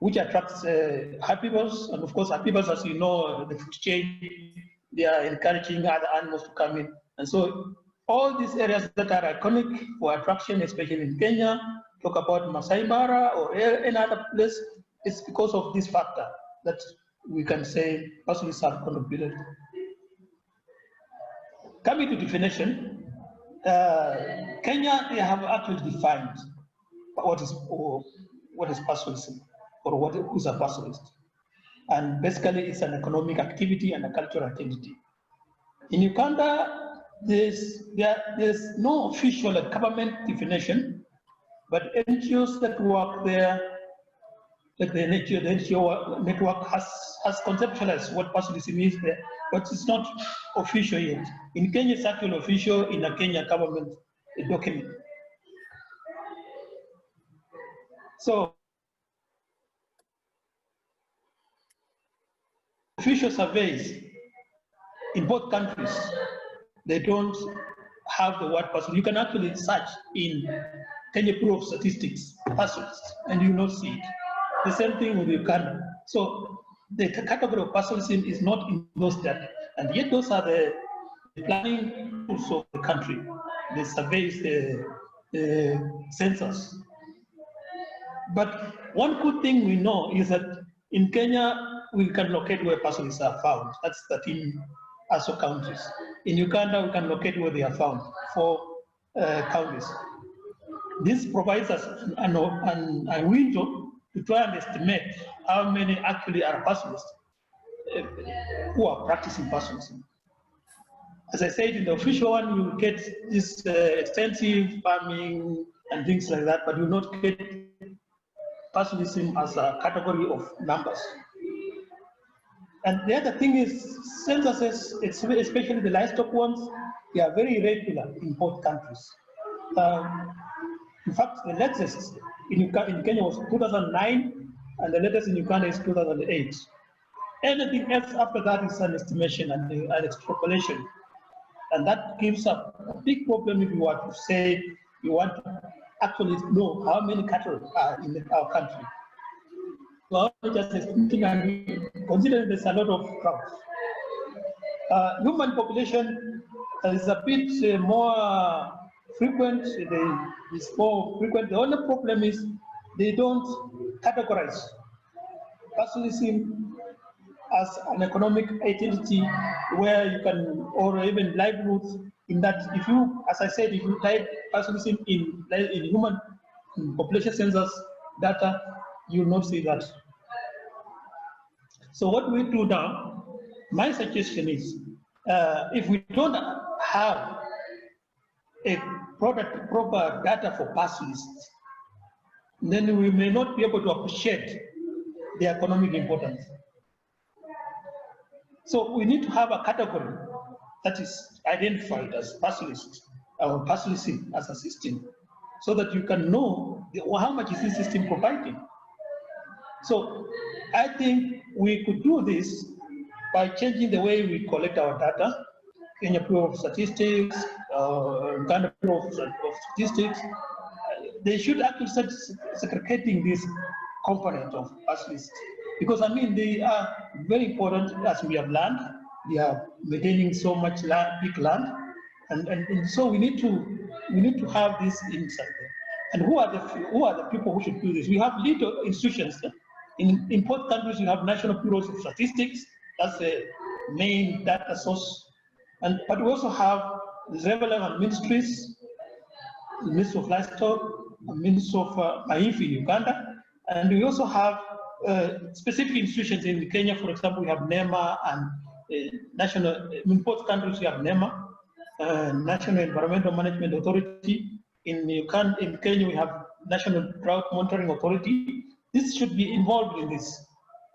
which attracts herbivores. And of course, herbivores, as you know, the food chain, they are encouraging other animals to come in. And so all these areas that are iconic for attraction, especially in Kenya, talk about Masai Mara or any other place, it's because of this factor that we can say pastoralists have contributed. Coming to definition, Kenya, they have actually defined what is pastoralism, or what is a pastoralist. And basically it's an economic activity and a cultural identity. In Uganda, there's no official government definition, but NGOs that work there, like the NGO network has conceptualized what pastoralism is there, but it's not official yet. In Kenya, it's actually official in a Kenya government document. So, official surveys in both countries, they don't have the word pastoralist. You can actually search in Kenya Bureau of Statistics, pastoralist, and you will not see it. The same thing with Uganda. So the category of pastoralism is not in those data, and yet those are the planning tools of the country, the surveys, the census. But one good thing we know is that in Kenya, we can locate where pastoralists are found. That's 13 ASO counties. In Uganda, we can locate where they are found, 4 counties. This provides us a window to try and estimate how many actually are pastoralists who are practicing pastoralism. As I said, in the official one, you get this extensive farming and things like that, but you will not get pastoralism as a category of numbers. And the other thing is censuses, especially the livestock ones, they are very irregular in both countries. In fact, the latest in Kenya was 2009, and the latest in Uganda is 2008. Anything else after that is an estimation and an extrapolation. And that gives a big problem if you want to say you want to actually know how many cattle are in our country. Well, just estimating, and considering there's a lot of crowds. Human population is a bit more frequent. It's more frequent. The only problem is they don't categorize pastoralism as an economic identity where you can, or even livelihoods, in that if you, as I said, if you type pastoralism in human population census data, you will not see that. So what we do now, my suggestion is, if we don't have a proper data for pastoralists, then we may not be able to appreciate the economic importance. So we need to have a category that is identified as pastoralist or pastoralism as a system, so that you can know how much is this system providing. So I think we could do this by changing the way we collect our data. Kenya Bureau of Statistics, Uganda Bureau of Statistics, they should actually start segregating this component of pastoralists, because I mean they are very important. As we have learned, we are maintaining so much land, big land, and so we need to have this insight. And who are the people who should do this? We have little institutions. In both countries, you have national bureaus of statistics. That's the main data source. But we also have relevant ministries, the Ministry of Livestock, the Ministry of Maifi in Uganda, and we also have specific institutions in Kenya. For example, we have NEMA and national. In both countries, we have NEMA, National Environmental Management Authority. In Kenya, we have National Drought Monitoring Authority. This should be involved in this.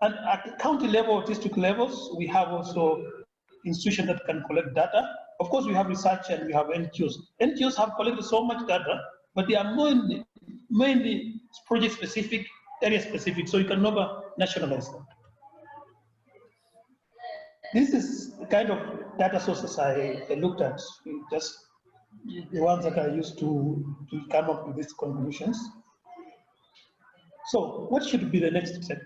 And at the county level, district levels, we have also institutions that can collect data. Of course, we have research and we have NGOs. NGOs have collected so much data, but they are mainly project-specific, area-specific, so you can never nationalize them. This is the kind of data sources I looked at, just the ones that I used to come up with these conclusions. So what should be the next step?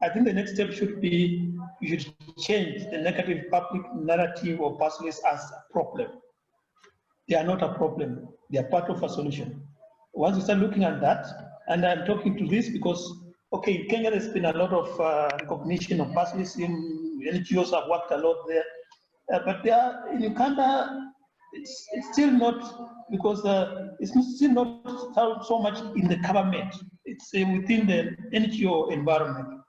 I think the next step should be, you should change the negative public narrative of pastoralists as a problem. They are not a problem, they are part of a solution. Once you start looking at that, and I'm talking to this because, okay, in Kenya there's been a lot of recognition of pastoralism, NGOs have worked a lot there, but they are, in Uganda, it's still not, because it's still not so much in the government, it's within the NGO environment.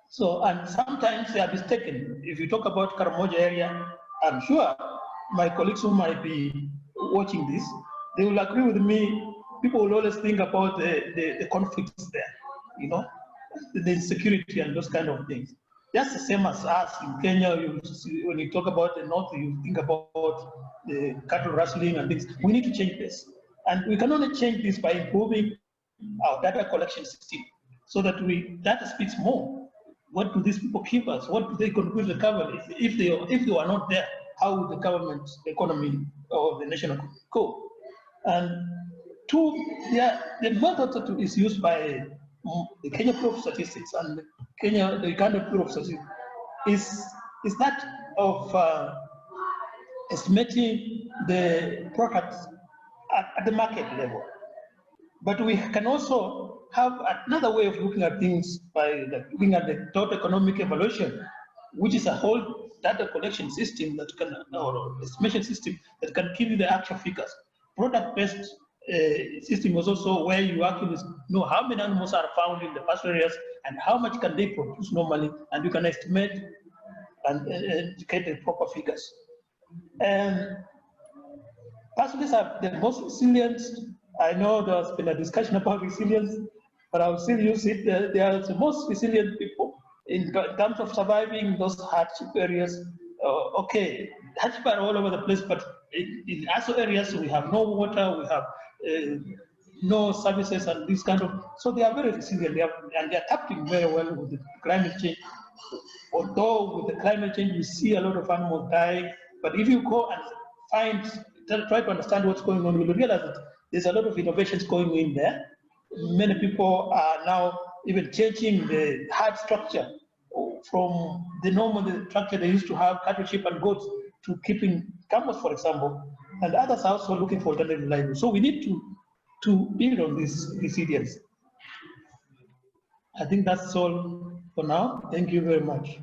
So, and sometimes they are mistaken. If you talk about Karamoja area, I'm sure my colleagues who might be watching this, they will agree with me. People will always think about the conflicts there, you know, the insecurity and those kind of things. Just the same as us in Kenya, when you talk about the north, you think about the cattle rustling and things. We need to change this. And we can only change this by improving our data collection system so that data speaks more. What do these people give us? What do they contribute to the government? If they were not there, how would the government, the economy, or the national go? And two, the method that is used by the Kenya Bureau of Statistics and the Uganda Bureau of Statistics is that of estimating the products at the market level. But we can also have another way of looking at things by looking at the total economic evaluation, which is a whole data collection system that can, or estimation system that can give you the actual figures. Product-based system is also where you actually know how many animals are found in the pasture areas and how much can they produce normally, and you can estimate and get the proper figures. And pastoralists are the most resilient. I know there's been a discussion about resilience, but I'll still use it. They are the most resilient people in terms of surviving those hardship areas. Okay, hardship are all over the place, but in other areas we have no water, we have no services and this kind of, so they are very resilient, and they are adapting very well with the climate change. Although with the climate change we see a lot of animals dying, but if you go and try to understand what's going on, you'll realize that there's a lot of innovations going in there. Many people are now even changing the herd structure from the normal structure they used to have, cattle, sheep, and goats, to keeping camels, for example. And others are also looking for alternative livelihoods. So we need to build on this resilience. I think that's all for now. Thank you very much.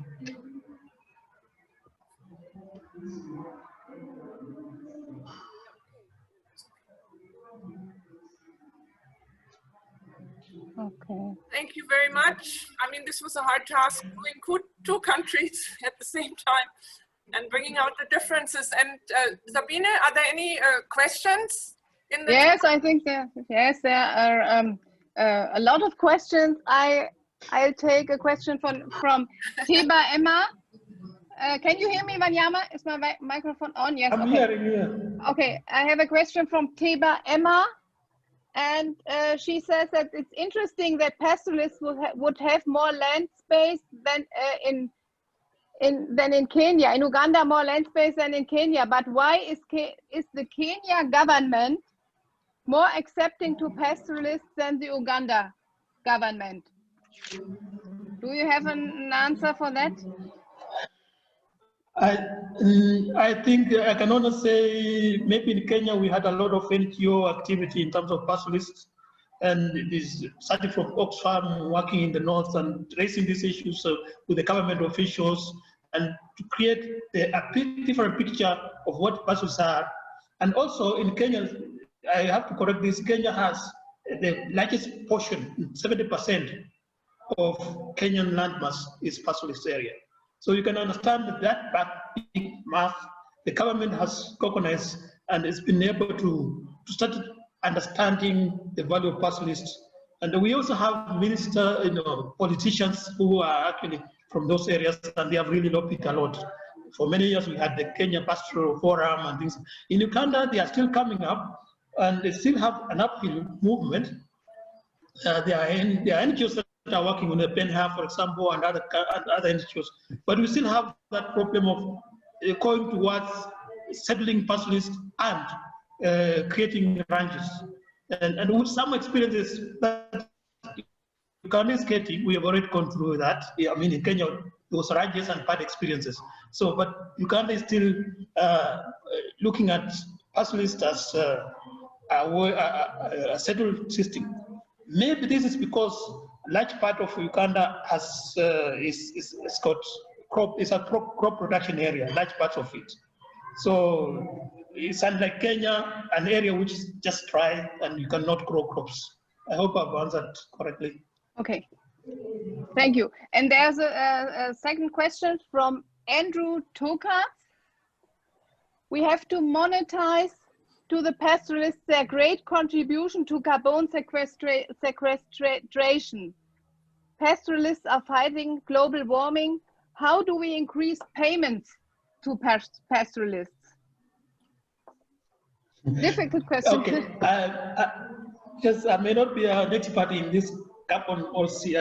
Okay. Thank you very much. I mean, this was a hard task, doing two countries at the same time and bringing out the differences. And Sabine, are there any questions in the Yes, I think there are a lot of questions. I'll take a question from Teba Emma. Can you hear me, Wanyama? Is my microphone on? Yes. I'm okay. hearing you. Okay, I have a question from Teba Emma. And she says that it's interesting that pastoralists would have more land space than in Kenya. In Uganda, more land space than in Kenya. But why is the Kenya government more accepting to pastoralists than the Uganda government? Do you have an answer for that? I think I can only say maybe in Kenya we had a lot of NGO activity in terms of pastoralists, and it is starting from Oxfam, working in the north and raising these issues with the government officials, and to create a different picture of what pastoralists are. And also in Kenya, I have to correct this, Kenya has the largest portion, 70% of Kenyan landmass is pastoralist area. So you can understand that big math, the government has recognized and has been able to start understanding the value of pastoralists. And we also have politicians who are actually from those areas, and they have really lobbied a lot. For many years, we had the Kenya Pastoral Forum and things. In Uganda, they are still coming up, and they still have an uphill movement. There are NGOs that are working on the Penha, for example, and other NGOs. But we still have that problem of going towards settling pastoralists and creating ranches. And with some experiences that Uganda is getting, we have already gone through that. I mean, in Kenya, there was ranches and bad experiences. So, but Uganda is still looking at pastoralists as a settled system. Maybe this is because a large part of Uganda has is got crop production area, large parts of it. So it's unlike Kenya, an area which is just dry and you cannot grow crops. I hope I've answered correctly. Okay, thank you. And there's a second question from Andrew Toka. We have to monetize to the pastoralists their great contribution to carbon sequestration. Pastoralists are fighting global warming. How do we increase payments to pastoralists? Difficult question. Okay, because I may not be an expert in this carbon or the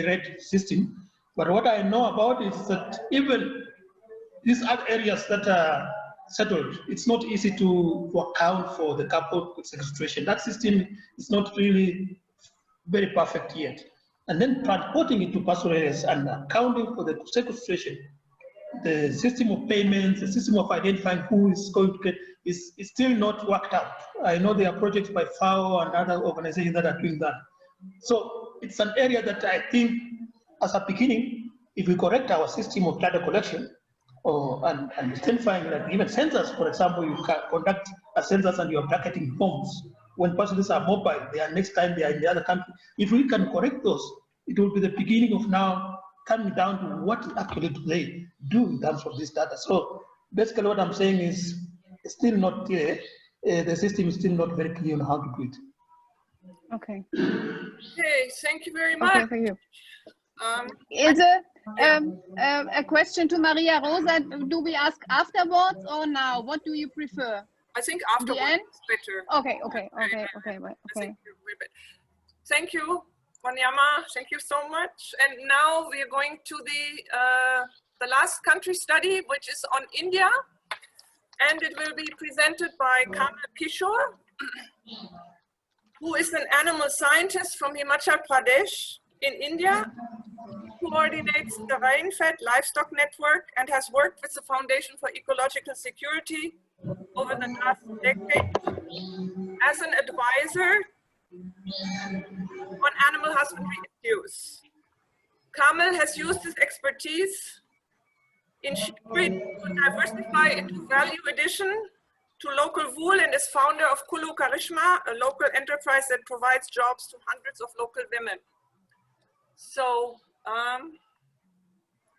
red system, but what I know about is that even these other areas that are settled, it's not easy to account for the carbon sequestration. That system is not really very perfect yet. And then transporting it to pastoral areas and accounting for the sequestration, the system of payments, the system of identifying who is going to get is still not worked out. I know there are projects by FAO and other organizations that are doing that. So it's an area that I think, as a beginning, if we correct our system of data collection, and identifying, like even census, for example, you can conduct a census and you're targeting homes. When pastoralists are mobile, they are next time they are in the other country. If we can correct those, it will be the beginning of now coming down to what actually do they do in terms of this data. So basically what I'm saying is it's still not clear. The system is still not very clear on how to do it. Okay. Okay, thank you very much. Okay, thank you. Is a question to Maria Rosa. Do we ask afterwards or now? What do you prefer? I think afterwards is better. Okay. Thank you, Wanyama. Thank you so much. And now we are going to the last country study, which is on India, and it will be presented by Kamal Kishore, who is an animal scientist from Himachal Pradesh in India, coordinates the rain-fed livestock network and has worked with the Foundation for Ecological Security over the last decade as an advisor on animal husbandry issues. Kamal has used his expertise in sheep breed to diversify into value addition to local wool and is founder of Kulu Karishma, a local enterprise that provides jobs to hundreds of local women. So,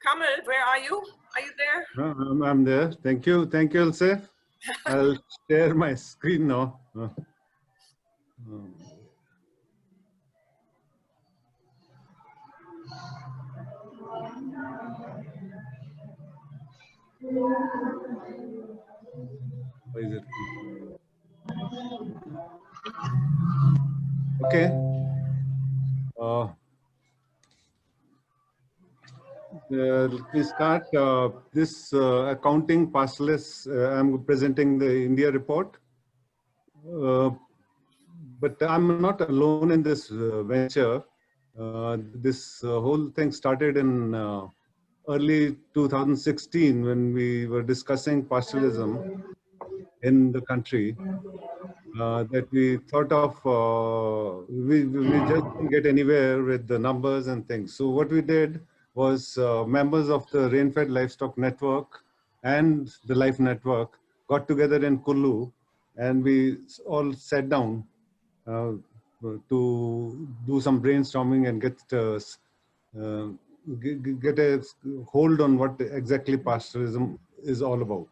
Kamal, where are you? Are you there? I'm there. Thank you, Elsef. I'll share my screen now. Why is it? Okay. We start this accounting pastoralists. I'm presenting the India report. But I'm not alone in this venture. This whole thing started in early 2016 when we were discussing pastoralism in the country. That we thought of, we just didn't get anywhere with the numbers and things. So what we did was members of the Rain-Fed Livestock Network and the Life Network got together in Kullu, and we all sat down to do some brainstorming and get a hold on what exactly pastoralism is all about.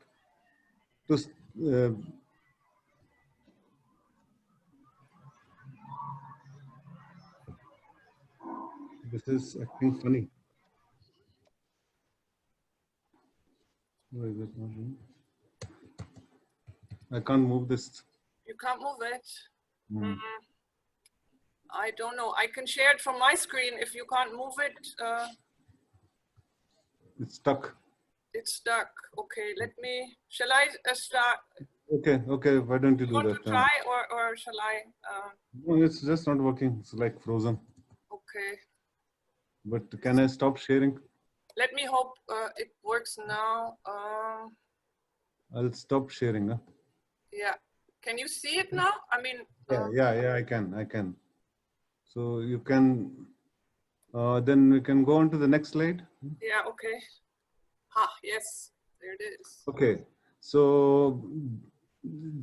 This is acting funny. Why is it not moving? I can't move this. You can't move it. I don't know. I can share it from my screen. If you can't move it, It's stuck. it's stuck. Okay, let me. Shall I start? Okay, okay. Why don't you do Want that? to try, or shall I? No, it's just not working. It's like frozen. Okay. But can I stop sharing? Let me hope it works now. I'll stop sharing. Huh? Yeah. Can you see it now? I mean. Yeah, I can. So you can, then we can go on to the next slide. Yeah, okay. Yes, there it is. Okay, so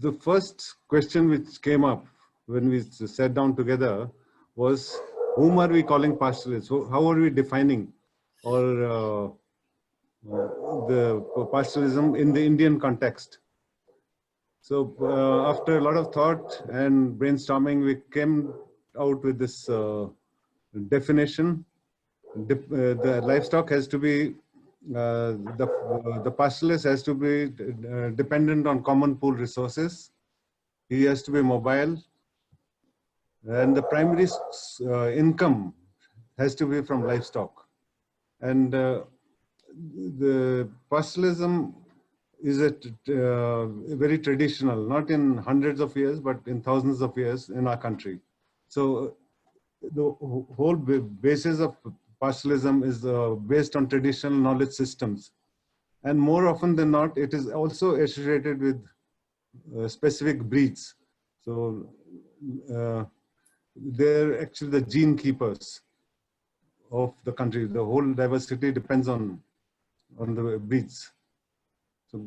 the first question which came up when we sat down together was, whom are we calling pastoralists? How are we defining or the pastoralism in the Indian context? So after a lot of thought and brainstorming, we came out with this definition. The livestock has to be, the pastoralist has to be dependent on common pool resources. He has to be mobile, and the primary income has to be from livestock. And the pastoralism is very traditional, not in hundreds of years, but in thousands of years in our country. So the whole basis of pastoralism is based on traditional knowledge systems. And more often than not, it is also associated with specific breeds. So they're actually the gene keepers of the country. The whole diversity depends on the breeds. So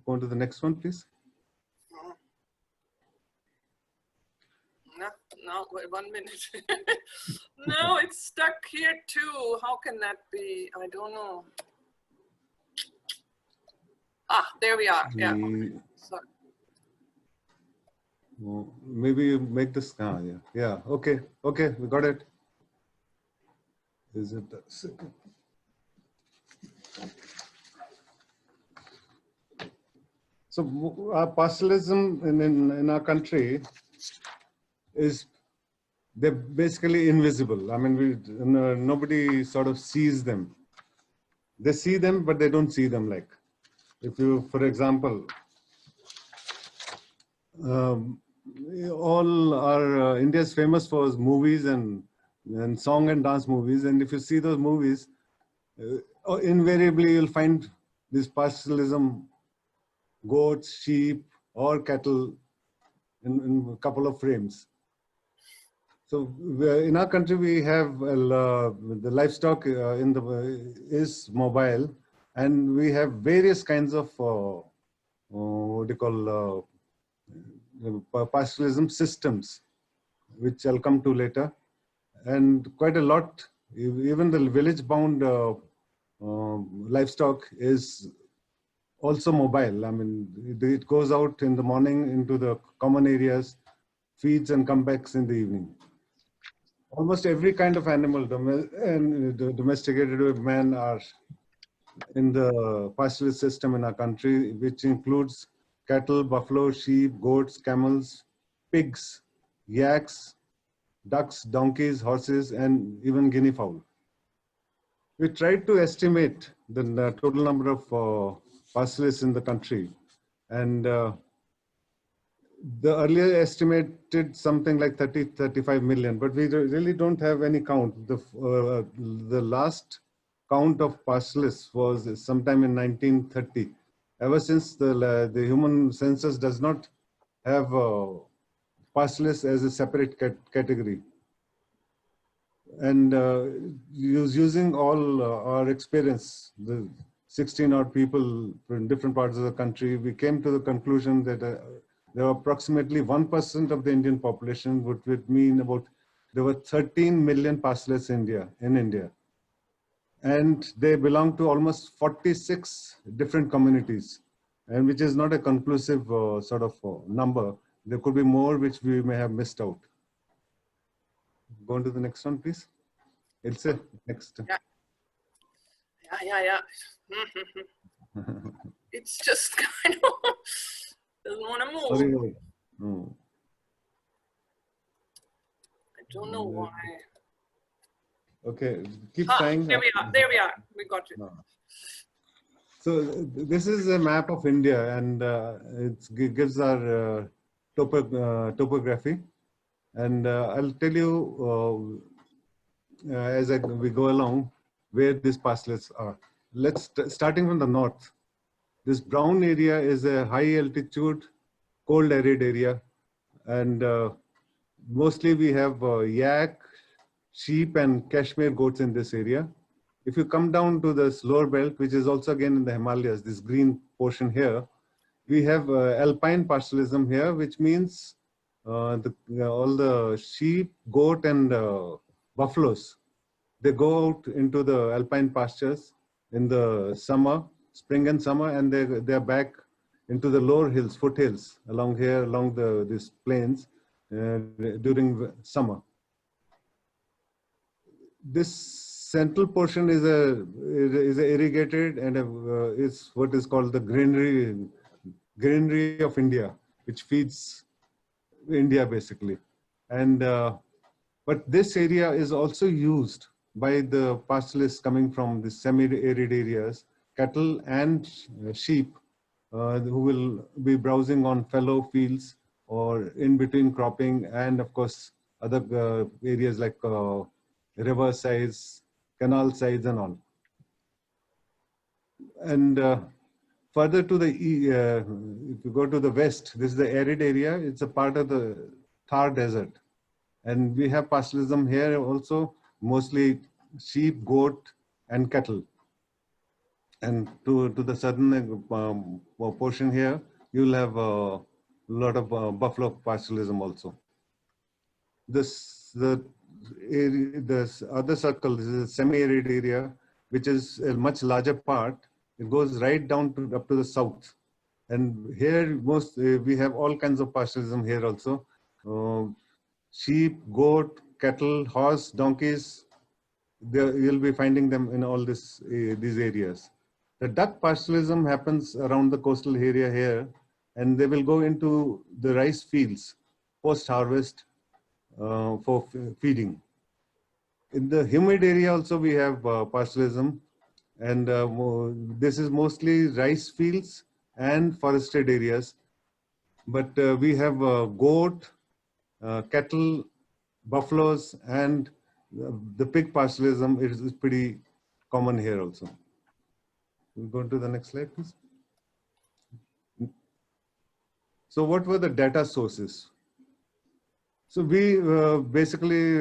go on to the next one, please. No, wait 1 minute. No, it's stuck here too. How can that be? I don't know. There we are. Yeah. Sorry. Well, maybe you make this. Yeah. Okay. We got it. Is it? So our pastoralism in our country is, they're basically invisible. I mean, nobody sort of sees them. They see them, but they don't see them. Like, if you, for example, all our India is famous for movies and song and dance movies. And if you see those movies, invariably you'll find this pastoralism, goats, sheep, or cattle in a couple of frames. So in our country, we have the livestock is mobile, and we have various kinds of what do you call pastoralism systems, which I'll come to later, and quite a lot. Even the village-bound livestock is also mobile. I mean, it goes out in the morning into the common areas, feeds, and comes back in the evening. Almost every kind of animal domesticated with man are in the pastoralist system in our country, which includes cattle, buffalo, sheep, goats, camels, pigs, yaks, ducks, donkeys, horses, and even guinea fowl. We tried to estimate the total number of pastoralists in the country, and the earlier estimated something like 35 million, but we really don't have any count. The last count of pastoralists was sometime in 1930. Ever since the human census does not have pastoralists as a separate category. And using all our experience, the 16 odd people from different parts of the country, we came to the conclusion that there were approximately 1% of the Indian population, which would mean there were 13 million pastoralists in India. And they belong to almost 46 different communities, and which is not a conclusive sort of number. There could be more which we may have missed out. Go on to the next one, please. Ilse, next. Yeah. It's just kind of doesn't want to move. Sorry. No. I don't know why. Okay, keep trying. There we are. We got it. No. So this is a map of India, and it gives our topography. And I'll tell you as we go along where these pastoralists are. Starting from the north. This brown area is a high altitude, cold arid area, and mostly we have yak, sheep, and Kashmir goats in this area. If you come down to this lower belt, which is also again in the Himalayas, this green portion here, we have alpine pastoralism here, which means all the sheep, goat, and buffaloes, they go out into the alpine pastures in the summer, spring and summer, and they're back into the lower hills, foothills along here, along these plains during summer. This central portion is irrigated and is what is called the granary of India, which feeds India basically. And but this area is also used by the pastoralists coming from the semi-arid areas, cattle and sheep, who will be browsing on fallow fields or in between cropping, and of course other areas like river sides, canal sides, and all. And further to the if you go to the west, this is the arid area. It's a part of the Thar Desert, and we have pastoralism here also, mostly sheep, goat, and cattle. And to the southern portion here, you'll have a lot of buffalo pastoralism also. The other circle, this is a semi-arid area, which is a much larger part. It goes right down up to the south. And here we have all kinds of pastoralism here also. Sheep, goat, cattle, horse, donkeys, you'll be finding them in all these areas. The duck pastoralism happens around the coastal area here, and they will go into the rice fields post-harvest for feeding. In the humid area also we have pastoralism, and this is mostly rice fields and forested areas. But we have goat, cattle, buffaloes, and the pig pastoralism is pretty common here also. We'll go to the next slide, please. So what were the data sources? So we basically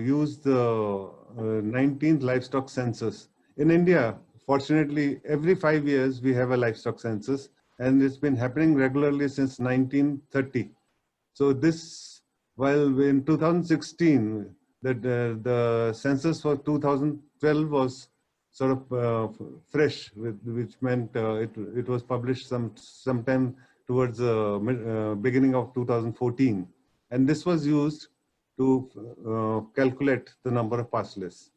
used the 19th livestock census. In India, fortunately, every 5 years we have a livestock census, and it's been happening regularly since 1930. So this, while in 2016, the census for 2012 was sort of fresh, which meant it was published sometime towards the beginning of 2014. And this was used to calculate the number of pastoralists.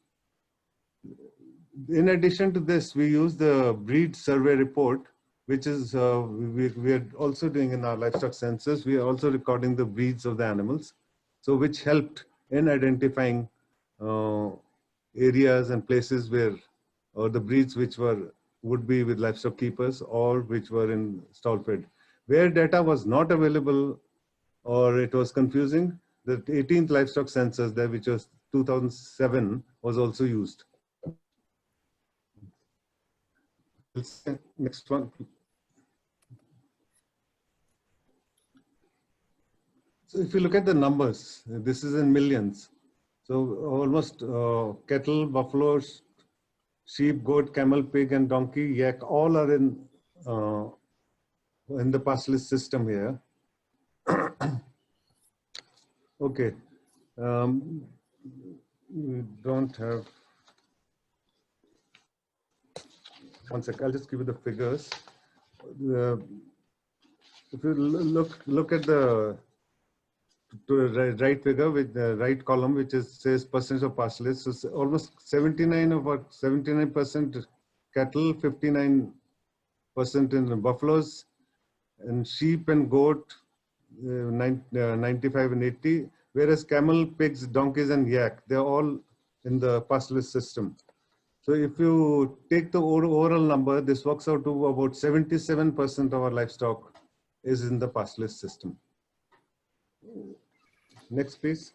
In addition to this, we use the breed survey report, which is we are also doing in our livestock census. We are also recording the breeds of the animals, so which helped in identifying areas and places where, or the breeds which would be with livestock keepers or which were in stall fed. Where data was not available or it was confusing, the 18th livestock census there, which was 2007, was also used. Next one. So if you look at the numbers, this is in millions. So almost cattle, buffaloes, sheep, goat, camel, pig, and donkey, yak, all are in the pastoralist system here. Okay. We don't have. One sec. I'll just give you the figures. If you look at the right figure with the right column, which says percentage of pastoralists, so almost 79% cattle, 59% in buffaloes, and sheep and goat 95 and 80, whereas camel, pigs, donkeys, and yak, they're all in the pastoralist system. So if you take the overall number, this works out to about 77% of our livestock is in the pastoralist system. Next, please.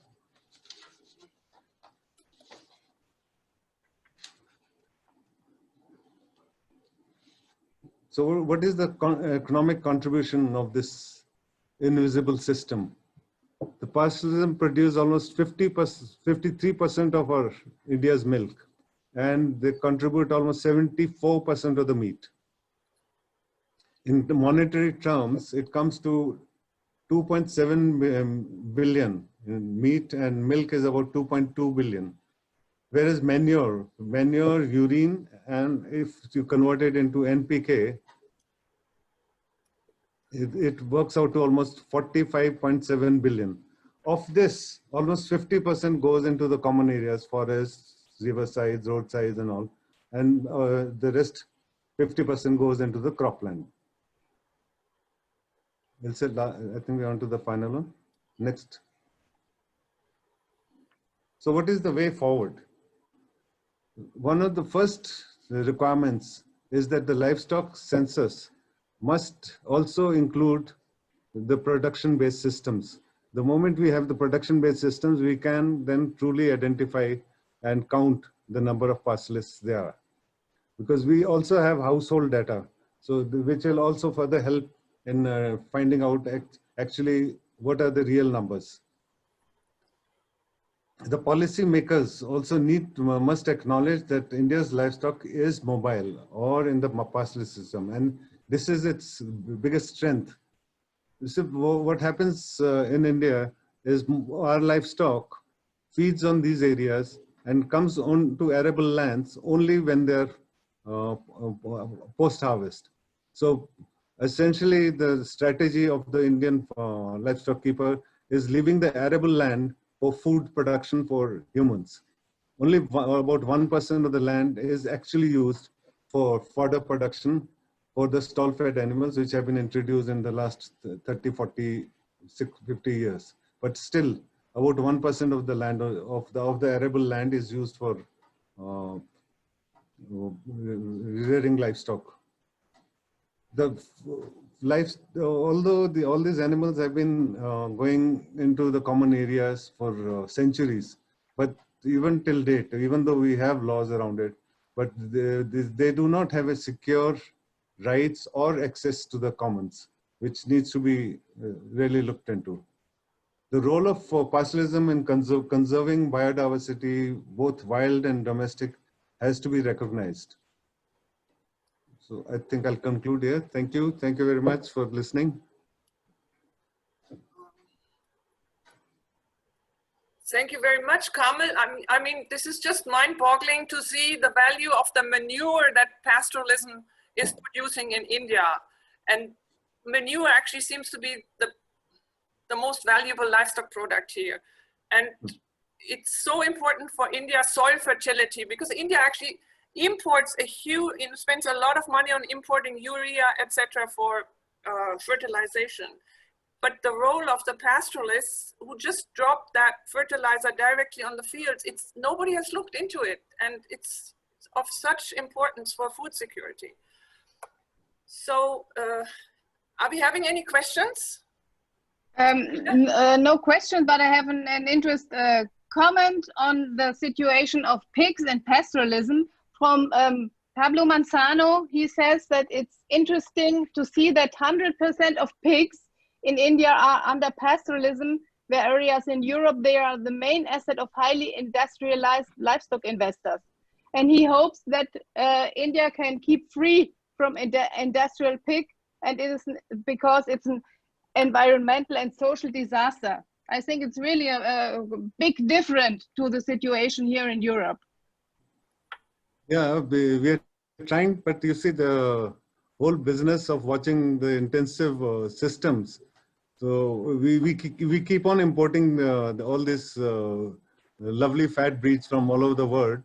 So what is the economic contribution of this invisible system? The pastoralism produces almost 53% of our India's milk, and they contribute almost 74% of the meat. In the monetary terms, it comes to 2.7 billion in meat, and milk is about 2.2 billion. Whereas manure, urine, and if you convert it into NPK, it works out to almost 45.7 billion. Of this, almost 50% goes into the common areas, forests, riversides, roadsides, and all. And the rest, 50% goes into the cropland. I think we're on to the final one. Next. So what is the way forward? One of the first requirements is that the livestock census must also include the production-based systems. The moment we have the production-based systems, we can then truly identify and count the number of pastoralists there are. Because we also have household data, so which will also further help in finding out actually what are the real numbers. The policy makers also must acknowledge that India's livestock is mobile or in the pastoralist system, and this is its biggest strength. So what happens in India is our livestock feeds on these areas and comes on to arable lands only when they're post-harvest. So essentially the strategy of the Indian livestock keeper is leaving the arable land for food production for humans. Only about 1% of the land is actually used for fodder production for the stall-fed animals, which have been introduced in the last 30, 40, 50 years. But still, about 1% of the land of the arable land is used for rearing livestock. Although all these animals have been going into the common areas for centuries, but even till date, even though we have laws around it, but they do not have a secure rights or access to the commons, which needs to be really looked into. The role of pastoralism in conserving biodiversity, both wild and domestic, has to be recognized. So I think I'll conclude here. Thank you. Thank you very much for listening. Thank you very much, Kamil. I mean, this is just mind-boggling to see the value of the manure that pastoralism is producing in India. And manure actually seems to be the most valuable livestock product here. And it's so important for India's soil fertility, because India actually imports spends a lot of money on importing urea, etc., for fertilization. but the role of the pastoralists who just drop that fertilizer directly on the fields, nobody has looked into it, and it's of such importance for food security. So are we having any questions? No question, but I have an interest comment on the situation of pigs and pastoralism from Pablo Manzano. He says that it's interesting to see that 100% of pigs in India are under pastoralism, whereas in Europe they are the main asset of highly industrialized livestock investors. And he hopes that India can keep free from industrial pig, and it is because it's an environmental and social disaster. I think it's really a big difference to the situation here in Europe. Yeah, we are trying, but you see the whole business of watching the intensive systems. So we keep on importing all this lovely fat breeds from all over the world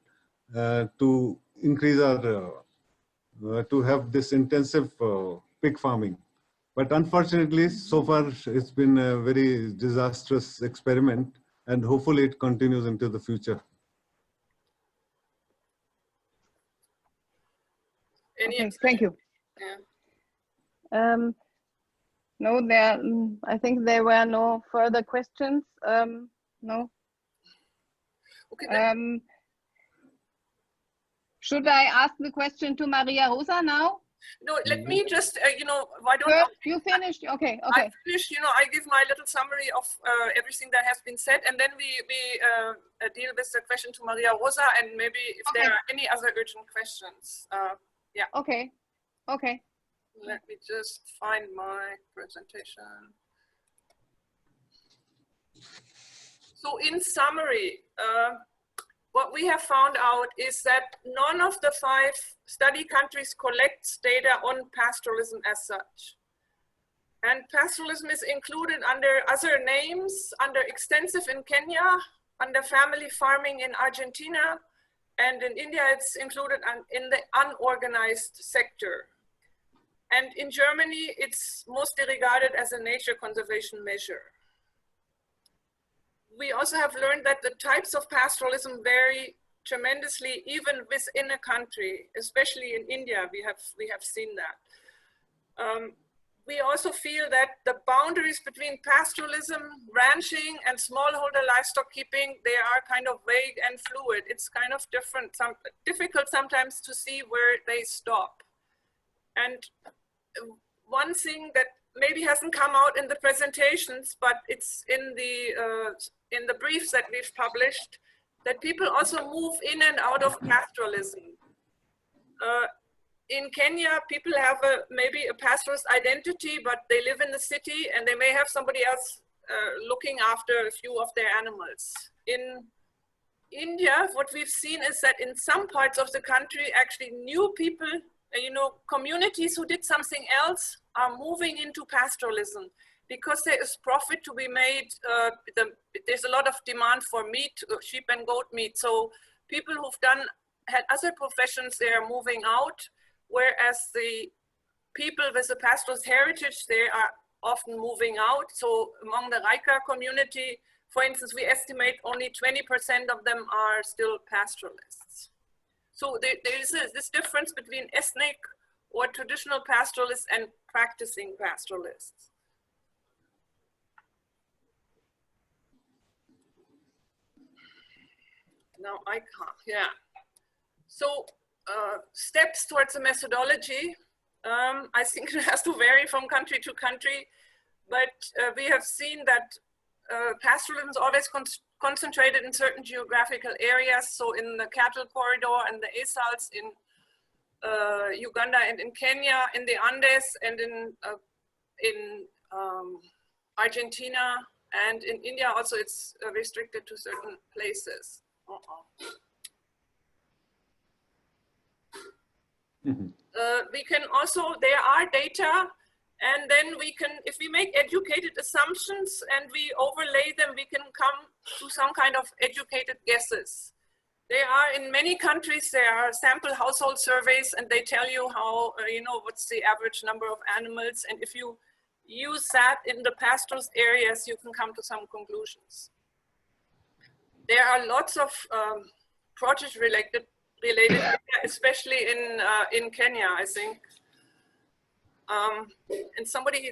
to increase our, to have this intensive pig farming. But unfortunately, so far it's been a very disastrous experiment, and hopefully it continues into the future. Okay, thank you. Yeah. No, I think there were no further questions. No. Okay. Should I ask the question to Maria Rosa now? No, let me just, why don't you finished? Okay, I finished, I give my little summary of everything that has been said, and then we deal with the question to Maria Rosa, and maybe if there are any other urgent questions. Yeah. Okay. Okay. Let me just find my presentation. So in summary, what we have found out is that none of the 5 study countries collects data on pastoralism as such. And pastoralism is included under other names, under extensive in Kenya, under family farming in Argentina, and in India it's included in the unorganized sector. And in Germany, it's mostly regarded as a nature conservation measure. We also have learned that the types of pastoralism vary tremendously even within a country, especially in India, we have seen that. We also feel that the boundaries between pastoralism, ranching, and smallholder livestock keeping, they are kind of vague and fluid. It's kind of difficult sometimes to see where they stop. And one thing that maybe hasn't come out in the presentations, but it's in the briefs that we've published, that people also move in and out of pastoralism. In Kenya, people have maybe a pastoralist identity, but they live in the city and they may have somebody else looking after a few of their animals. In India, what we've seen is that in some parts of the country, actually new people, communities who did something else are moving into pastoralism because there is profit to be made. There's a lot of demand for meat, sheep and goat meat. So people who've had other professions, they are moving out, whereas the people with the pastoralist heritage, they are often moving out. So among the Raika community, for instance, we estimate only 20% of them are still pastoralists. So there is this difference between ethnic or traditional pastoralists and practicing pastoralists. Now I can't, yeah. So steps towards a methodology, I think it has to vary from country to country, but we have seen that pastoralism is always concentrated in certain geographical areas. So in the cattle corridor and the Asals in Uganda and in Kenya, in the Andes and in Argentina, and in India also it's restricted to certain places. We can also, there are data, and then we can, if we make educated assumptions and we overlay them, we can come to some kind of educated guesses. There are, in many countries, there are sample household surveys, and they tell you how, what's the average number of animals. And if you use that in the pastoralist areas, you can come to some conclusions. There are lots of project related especially in Kenya, I think. And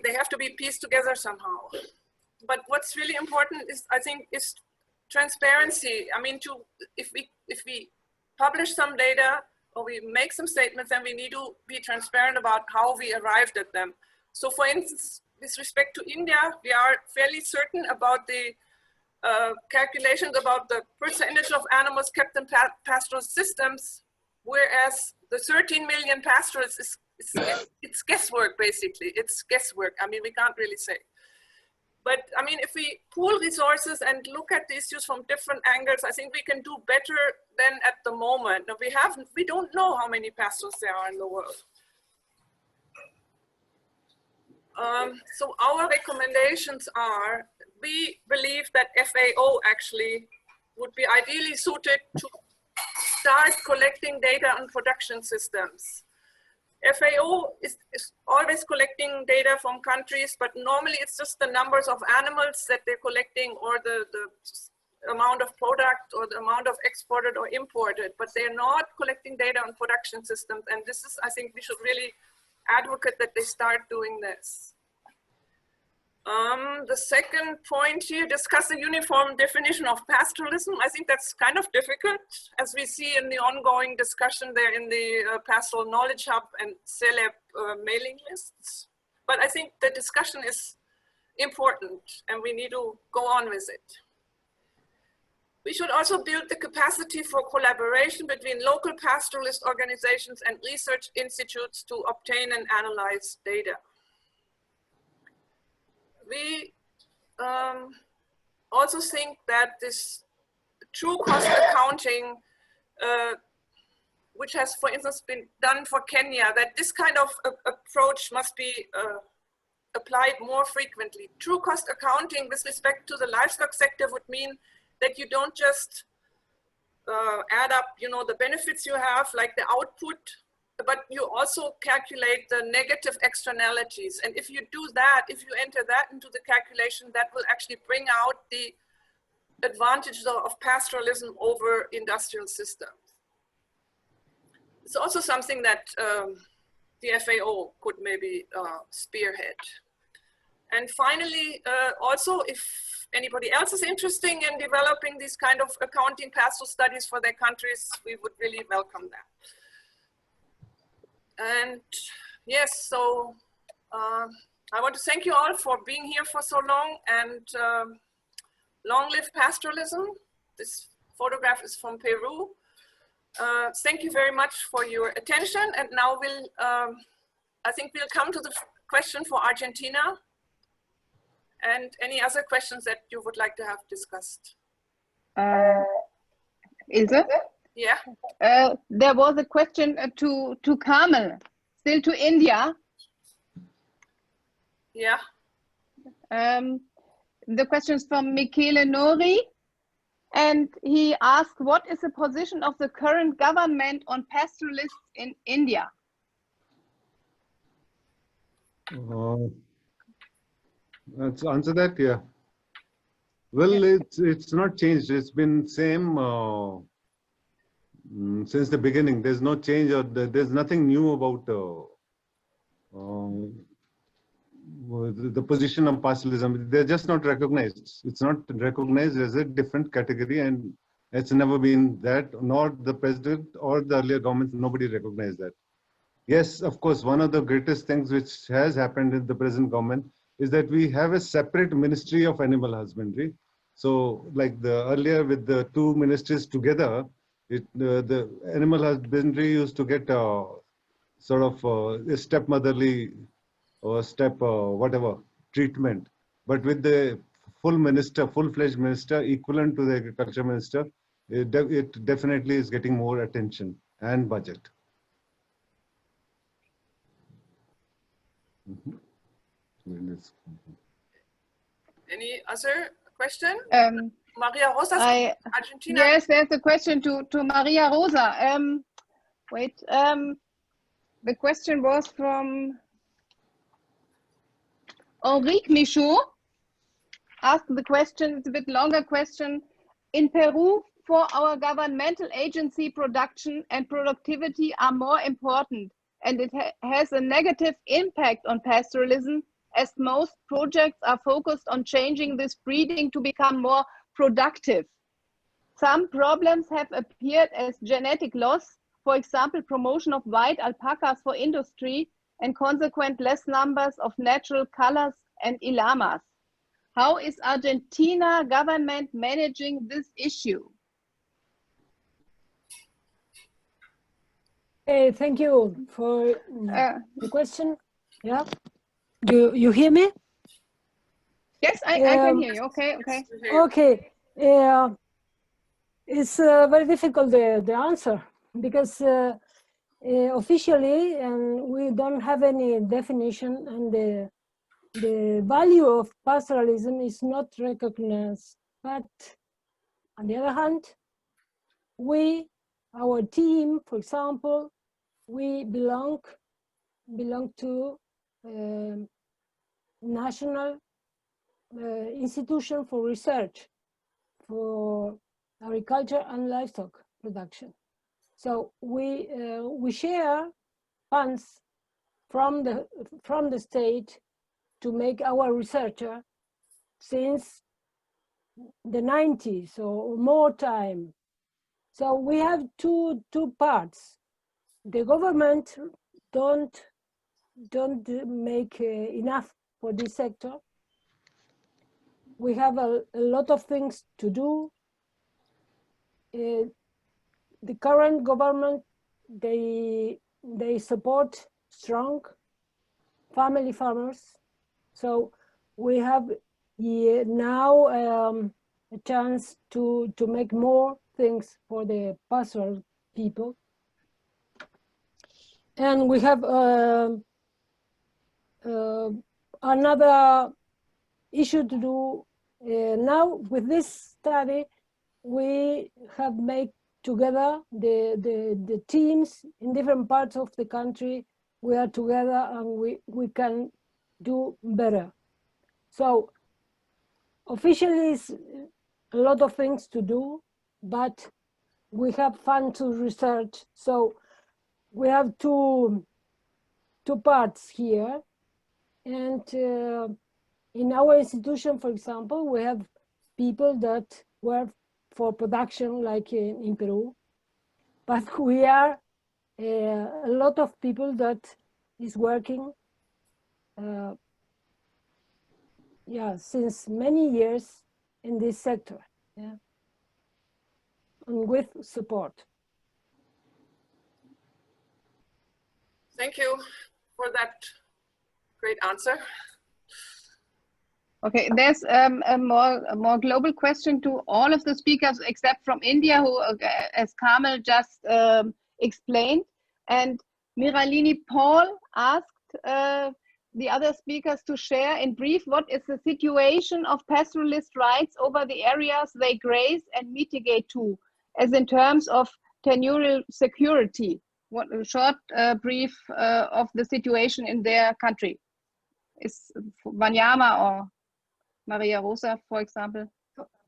they have to be pieced together somehow. But what's really important is, I think, is transparency. I mean, if we publish some data or we make some statements, then we need to be transparent about how we arrived at them. So for instance, with respect to India, we are fairly certain about the calculations about the percentage of animals kept in pastoral systems, whereas the 13 million pastoralists it's guesswork, basically. It's guesswork. I mean, we can't really say. But I mean, if we pool resources and look at the issues from different angles, I think we can do better than at the moment. Now, we don't know how many pastoralists there are in the world. So our recommendations are, we believe that FAO actually would be ideally suited to start collecting data on production systems. FAO is always collecting data from countries, but normally it's just the numbers of animals that they're collecting, or the amount of product, or the amount of exported or imported, but they're not collecting data on production systems. And this is, I think we should really advocate that they start doing this. The second point here, discuss a uniform definition of pastoralism. I think that's kind of difficult, as we see in the ongoing discussion there in the Pastoral Knowledge Hub and CELEB mailing lists. But I think the discussion is important and we need to go on with it. We should also build the capacity for collaboration between local pastoralist organizations and research institutes to obtain and analyze data. We also think that this true cost accounting, which has, for instance, been done for Kenya, that this kind of approach must be applied more frequently. True cost accounting with respect to the livestock sector would mean that you don't just add up, the benefits you have, like the output, but you also calculate the negative externalities. And if you do that, if you enter that into the calculation, that will actually bring out the advantages of pastoralism over industrial systems. It's also something that the FAO could maybe spearhead. And finally, also, if anybody else is interested in developing these kind of accounting pastoral studies for their countries, we would really welcome that. And yes, so I want to thank you all for being here for so long, and long live pastoralism. This photograph is from Peru. Thank you very much for your attention. And now I think we'll come to the question for Argentina and any other questions that you would like to have discussed. Ilse? Yeah. There was a question to Carmel, still to India. Yeah. The question is from Michele Nori, and he asked, what is the position of the current government on pastoralists in India? Let's answer that, yeah. Well, it's not changed. It's been same since the beginning. There's no change, or there's nothing new about the position of pastoralism. They're just not recognized. It's not recognized as a different category, and it's never been that, nor the president or the earlier government, nobody recognized that. Yes, of course, one of the greatest things which has happened in the present government is that we have a separate Ministry of Animal Husbandry. So like the earlier with the two ministries together, the animal husbandry used to get sort of a stepmotherly or whatever treatment. But with the full minister, full-fledged minister, equivalent to the agriculture minister, it definitely is getting more attention and budget. Any other question? Maria Rosa, Argentina. Yes, there's a question to Maria Rosa. Wait, the question was from Henrique Michaud asked the question, it's a bit longer question. In Peru, for our governmental agency, production and productivity are more important, and it has a negative impact on pastoralism, as most projects are focused on changing this breeding to become more productive. Some problems have appeared as genetic loss, for example, promotion of white alpacas for industry and consequent less numbers of natural colors and llamas. How is Argentina government managing this issue? Hey, thank you for the question. Yeah, you hear me? Yes, I can hear you. Okay, okay. Okay. It's very difficult the answer because officially, and we don't have any definition, and the value of pastoralism is not recognized. But on the other hand, our team, for example, we belong to National Institution for Research for Agriculture and Livestock Production. So we share funds from the state to make our researcher since the 90s or more time. So we have two parts. The government don't make enough for this sector. We have a lot of things to do. The current government, they support strong family farmers. So we have now a chance to make more things for the pastoral people. And we have another issue to do now with this study. We have made together the teams in different parts of the country. We are together and we can do better. So officially it's a lot of things to do, but we have fun to research. So we have two parts here. And in our institution, for example, we have people that work for production, like in Peru, but we are a lot of people that is working since many years in this sector, and with support. Thank you for that great answer. Okay, there's a more global question to all of the speakers except from India, who, as Carmel just explained. And Miralini Paul asked the other speakers to share in brief what is the situation of pastoralist rights over the areas they graze and mitigate to, as in terms of tenurial security. What a short brief of the situation in their country. Is Wanyama or Maria Rosa, for example?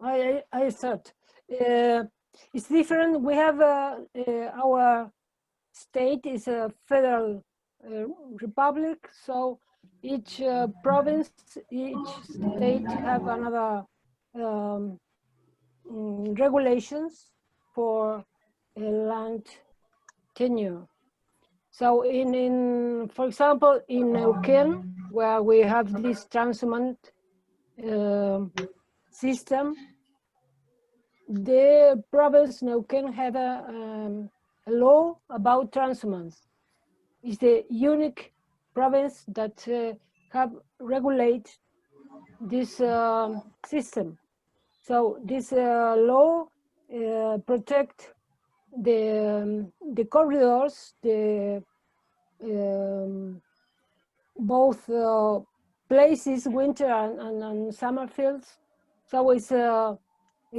I start. It's different. We have our state is a federal republic, so each province, each state have another regulations for land tenure. So for example, in Neuquén, where we have this transhumant system, the province Neuquén have a law about transhumance. It's the unique province that have regulate this system. So this law protect the corridors, both places, winter and summer fields. So it's a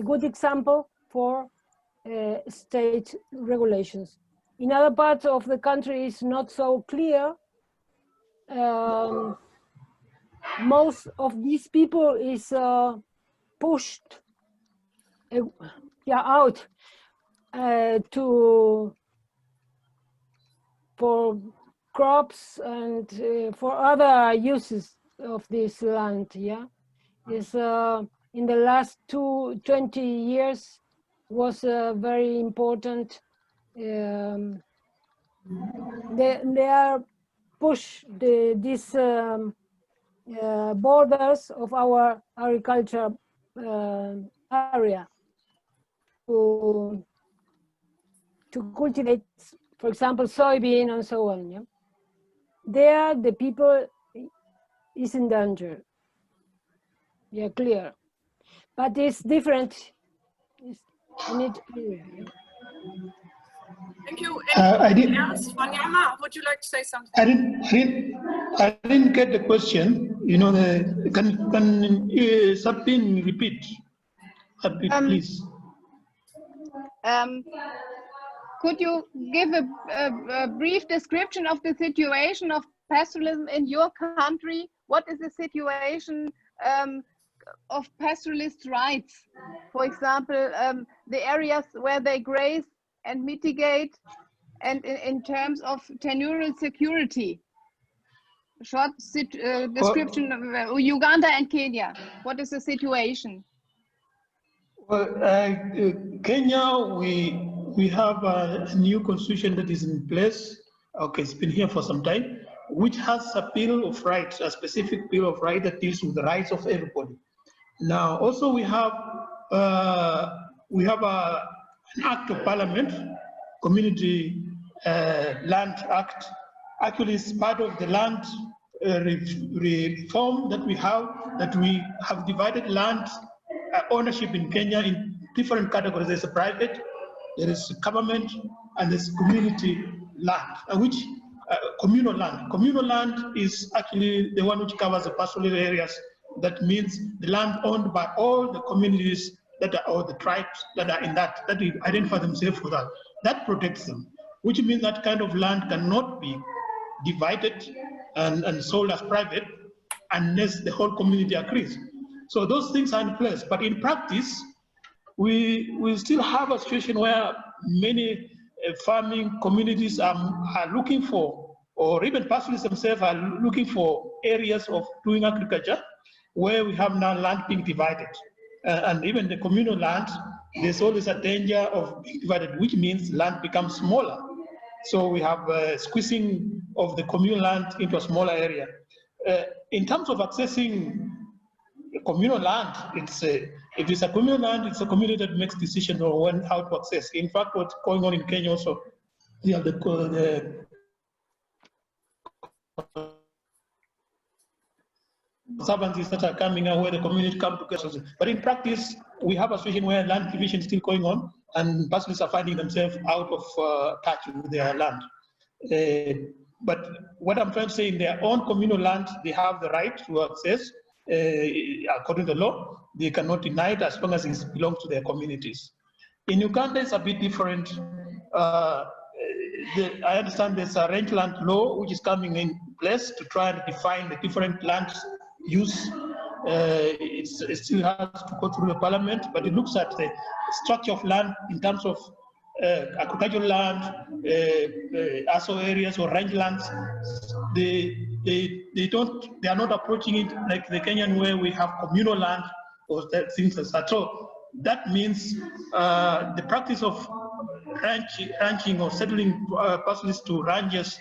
good example for state regulations. In other parts of the country, it's not so clear most of these people is pushed out for crops and for other uses of this land. Yeah, is in the last 20 years was very important. They are push these borders of our agriculture area to cultivate, for example, soybean and so on. Yeah? There, the people is in danger. Yeah, clear. But it's different in each area. Yeah? Thank you. I Anyone else? Wanyama, would you like to say something? I didn't get the question. You know, can Sabine repeat? Please. Could you give a brief description of the situation of pastoralism in your country? What is the situation of pastoralist rights? For example, the areas where they graze and mitigate, and in terms of tenural security. Short description of Uganda and Kenya. What is the situation? Well, Kenya, we have a new constitution that is in place. Okay, it's been here for some time, which has a bill of rights, a specific bill of rights that deals with the rights of everybody. Now, also we have an act of parliament, Community Land Act. Actually, it's part of the land reform that we have divided land ownership in Kenya in different categories. There's a private, there is government, and there's community land, which communal land. Communal land is actually the one which covers the pastoral areas. That means the land owned by all the communities that are, or the tribes that are in that identify themselves for that. That protects them, which means that kind of land cannot be divided and sold as private unless the whole community agrees. So those things are in place, but in practice, we still have a situation where many farming communities are looking for, or even pastoralists themselves are looking for areas of doing agriculture where we have now land being divided. And even the communal land, there's always a danger of being divided, which means land becomes smaller. So we have squeezing of the communal land into a smaller area. In terms of accessing communal land, if it's a communal land, it's a community that makes decisions on when, how to access. In fact, what's going on in Kenya also, you have the conservancies that are coming out where the community come together. But in practice, we have a situation where land division is still going on, and pastoralists are finding themselves out of touch with their land. But what I'm trying to say, in their own communal land, they have the right to access. According to the law, they cannot deny it as long as it belongs to their communities. In Uganda, it's a bit different. I understand there's a rangeland law which is coming in place to try and define the different land use. It still has to go through the parliament, but it looks at the structure of land in terms of agricultural land, ASO areas or rangelands. They are not approaching it like the Kenyan way we have communal land or things like that. So that means the practice of ranching or settling pastoralists to ranches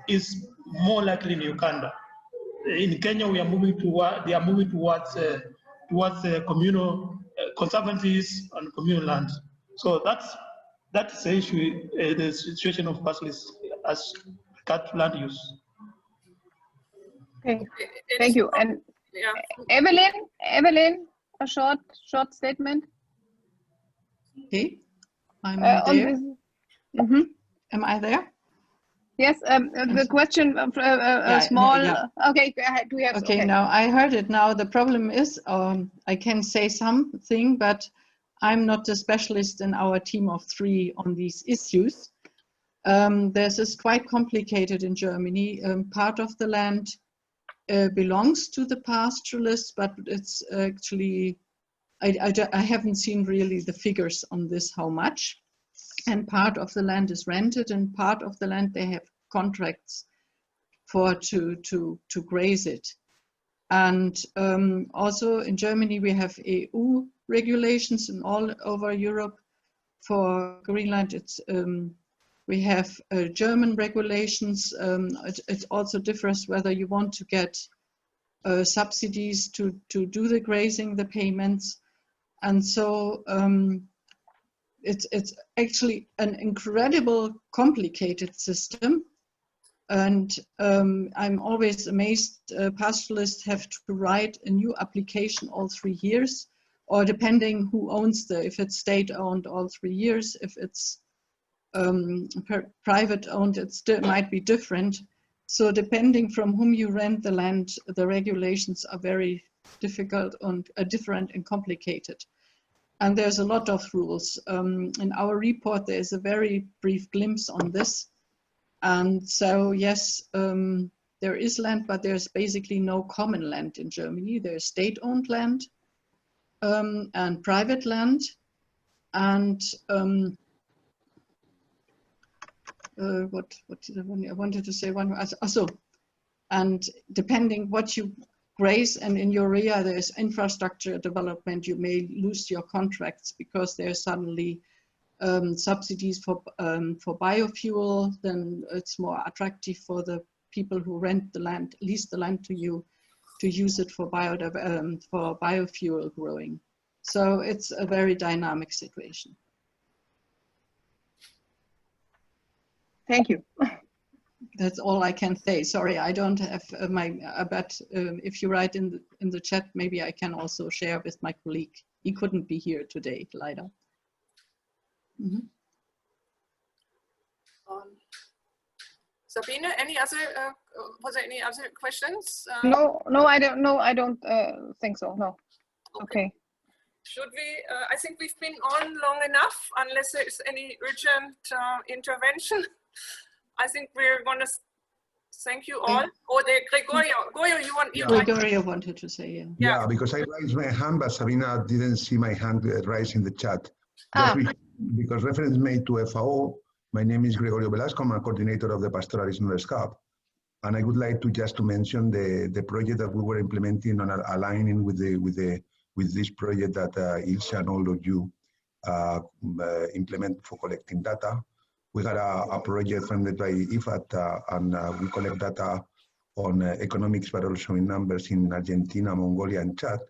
is more likely in Uganda. In Kenya, they are moving towards communal conservancies and communal land. So that's the issue, the situation of pastoralists as regards land use. Okay, thank you. And yeah. Evelyn, a short statement. Okay, I'm there. Mm-hmm. Am I there? Yes, the question, small, yeah. Okay, go ahead. Okay, now I heard it. Now the problem is, I can say something, but I'm not a specialist in our team of 3 on these issues. This is quite complicated in Germany. Part of the land belongs to the pastoralists, but it's actually, I haven't seen really the figures on this, how much. And part of the land is rented, and part of the land they have contracts for to graze it. And also in Germany we have EU regulations, and all over Europe for Greenland it's we have German regulations. It also differs whether you want to get subsidies to do the grazing, the payments. And so it's actually an incredible complicated system. And I'm always amazed pastoralists have to write a new application all 3 years, or depending who owns if it's state owned, all 3 years. If it's private owned, it still might be different. So depending from whom you rent the land, the regulations are very difficult and different and complicated. And there's a lot of rules. In our report, there's a very brief glimpse on this. And so, yes, there is land, but there's basically no common land in Germany. There's state-owned land and private land. And what did I wanted to say one also, and depending what you graze, and in your area there's infrastructure development, you may lose your contracts because there's suddenly subsidies for biofuel. Then it's more attractive for the people who rent the land, lease the land to you, to use it for biofuel growing. So it's a very dynamic situation. Thank you. That's all I can say. Sorry, I don't have but if you write in the chat, maybe I can also share with my colleague. He couldn't be here today, leider. Mm-hmm. Sabine, any other, was there any other questions? No, I don't know. I don't think so, no. Okay. Should we, I think we've been on long enough, unless there is any urgent intervention. I think we're going to thank you all. Or Gregorio, you want? Yeah. Gregorio wanted to say, yeah. Yeah, because I raised my hand, but Sabina didn't see my hand raised in the chat. Because reference made to FAO, my name is Gregorio Velasco. I'm a coordinator of the Pastoralism Livestock. And I would like to just to mention the project that we were implementing on aligning with this project that Ilse and all of you implement for collecting data. We had a project funded by IFAD, and we collect data on economics, but also in numbers in Argentina, Mongolia, and Chad.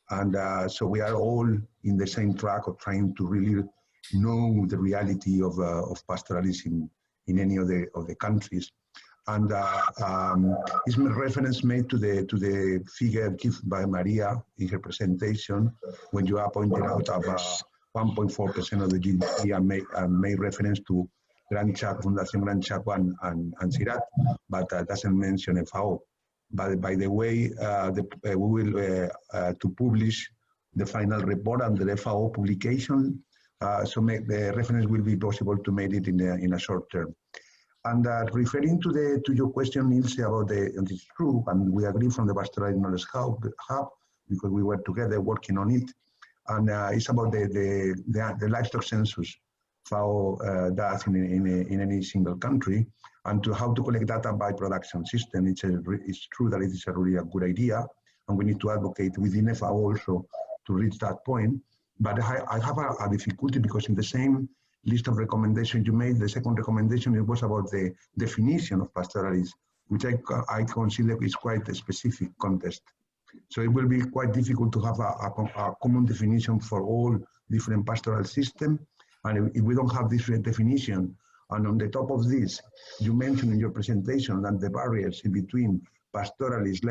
And so we are all in the same track of trying to really know the reality of pastoralism in any of the countries. And it's a reference made to the figure given by Maria in her presentation when you are pointing out of 1.4% of the GDP and made reference to Grand Chad, Fundación Grand Chad and CIRAT, but doesn't mention FAO. But by the way, we will to publish the final report under the FAO publication, so the reference will be possible to make it in a short term. And referring to your question, Ilse, about and it's true, and we agree from the Pastoral Knowledge Hub because we were together working on it, and it's about the livestock census FAO does in any single country, and to how to collect data by production system. It's true that it is really a good idea, and we need to advocate within FAO also to reach that point. But I have a difficulty because in the same list of recommendations you made, the second recommendation, it was about the definition of pastoralism, which I consider is quite a specific context. So it will be quite difficult to have a common definition for all different pastoral systems. And if we don't have this definition, and on the top of this, you mentioned in your presentation that the barriers in between pastoralists,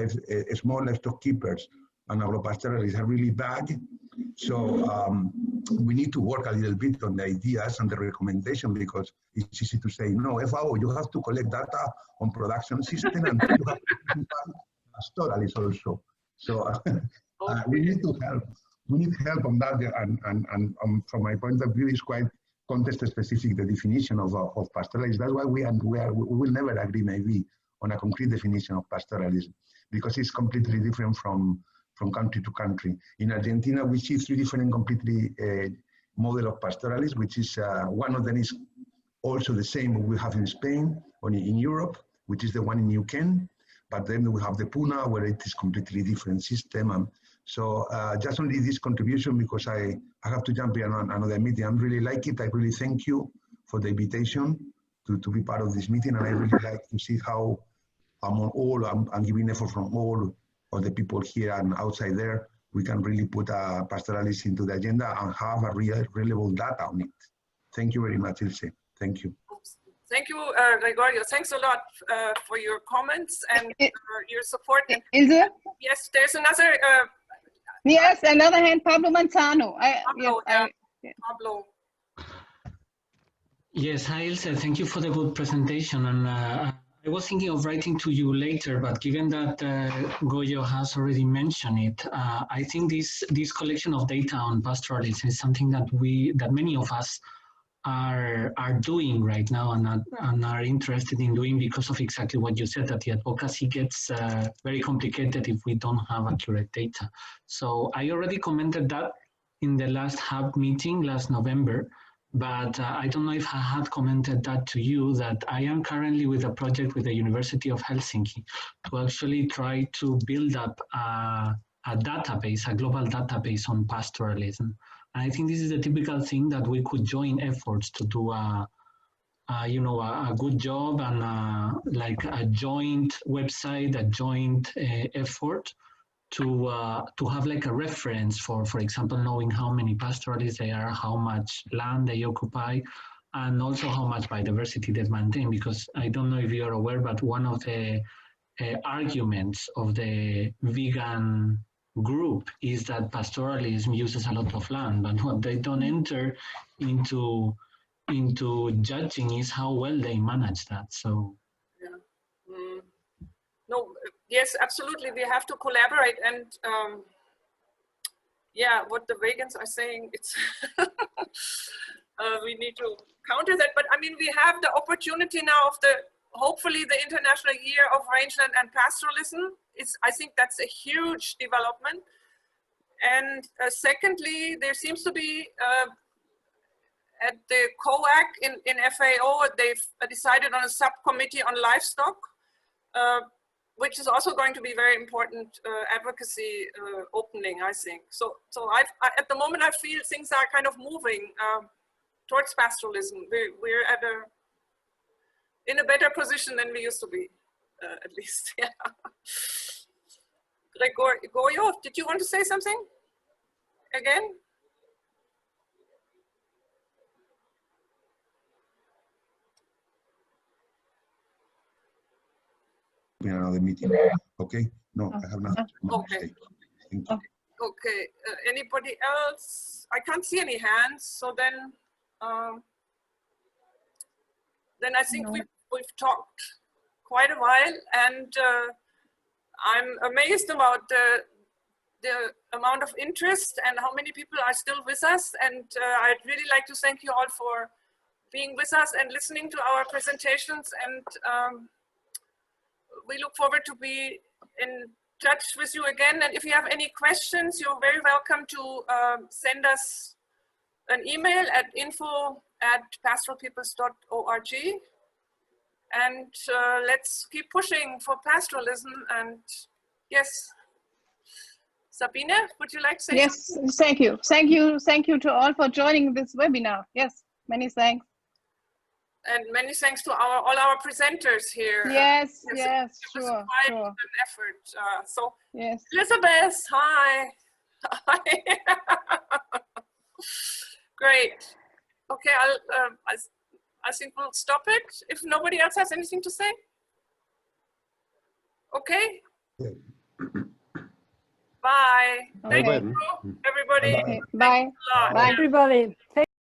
small livestock keepers, and agropastoralists are really bad. So we need to work a little bit on the ideas and the recommendation, because it's easy to say, no, FAO, you have to collect data on production system, and you have to pastoralists also. So we need to help. We need help on that, and from my point of view, it's quite context-specific, the definition of pastoralism. That's why we will never agree, maybe, on a concrete definition of pastoralism. because it's completely different from country to country. In Argentina, we see 3 different completely model of pastoralism, which is one of them is also the same we have in Spain or in Europe, which is the one in UK. But then we have the Puna, where it is completely different system. So just only this contribution, because I have to jump in on another meeting. I really like it. I really thank you for the invitation to be part of this meeting. And I really like to see how among all, I'm giving effort from all of the people here and outside there, we can really put pastoralism into the agenda and have a real relevant data on it. Thank you very much, Ilse. Thank you. Thank you, Gregorio. Thanks a lot for your comments and your support. Is it? Yes, there's another. Yes, another hand, Pablo Manzano. Pablo. Yes, hi Ilse. Thank you for the good presentation. And I was thinking of writing to you later, but given that Goyo has already mentioned it, I think this collection of data on pastoralism is something that many of us are doing right now and are interested in doing because of exactly what you said, that the advocacy gets very complicated if we don't have accurate data. So I already commented that in the last hub meeting last November, but I don't know if I had commented that to you, that I am currently with a project with the University of Helsinki to actually try to build up a database, a global database on pastoralism. And I think this is a typical thing that we could join efforts to do a good job and like a joint website, a joint effort to have like a reference for example, knowing how many pastoralists they are, how much land they occupy, and also how much biodiversity they maintain. Because I don't know if you're aware, but one of the arguments of the vegan group is that pastoralism uses a lot of land, but what they don't enter into judging is how well they manage that. So no, yes, absolutely, we have to collaborate. And yeah, what the vegans are saying, it's we need to counter that. But I mean, we have the opportunity now of hopefully the International Year of Rangeland and Pastoralism. I think that's a huge development. And secondly, there seems to be at the COAC in FAO, they've decided on a subcommittee on livestock, which is also going to be very important advocacy opening, I think. So at the moment, I feel things are kind of moving towards pastoralism. We're in a better position than we used to be, at least. Yeah. Gregorio, did you want to say something again? Another meeting. Okay. No, I have nothing. Okay. Okay. Anybody else? I can't see any hands. So then I think we've talked quite a while, and I'm amazed about the amount of interest and how many people are still with us. And I'd really like to thank you all for being with us and listening to our presentations. And we look forward to be in touch with you again. And if you have any questions, you're very welcome to send us an email at info@pastoralpeoples.org. And let's keep pushing for pastoralism. And yes, Sabine, would you like to say something? Yes, thank you. Thank you to all for joining this webinar. Yes, many thanks. And many thanks to all our presenters here. Yes, it sure. was quite an effort. So yes. Elizabeth, hi. Great. Okay, I think we'll stop it if nobody else has anything to say. Okay. Yeah. Bye. Okay. Thank you, everybody. Okay. Bye. Thanks a lot. Bye, everybody.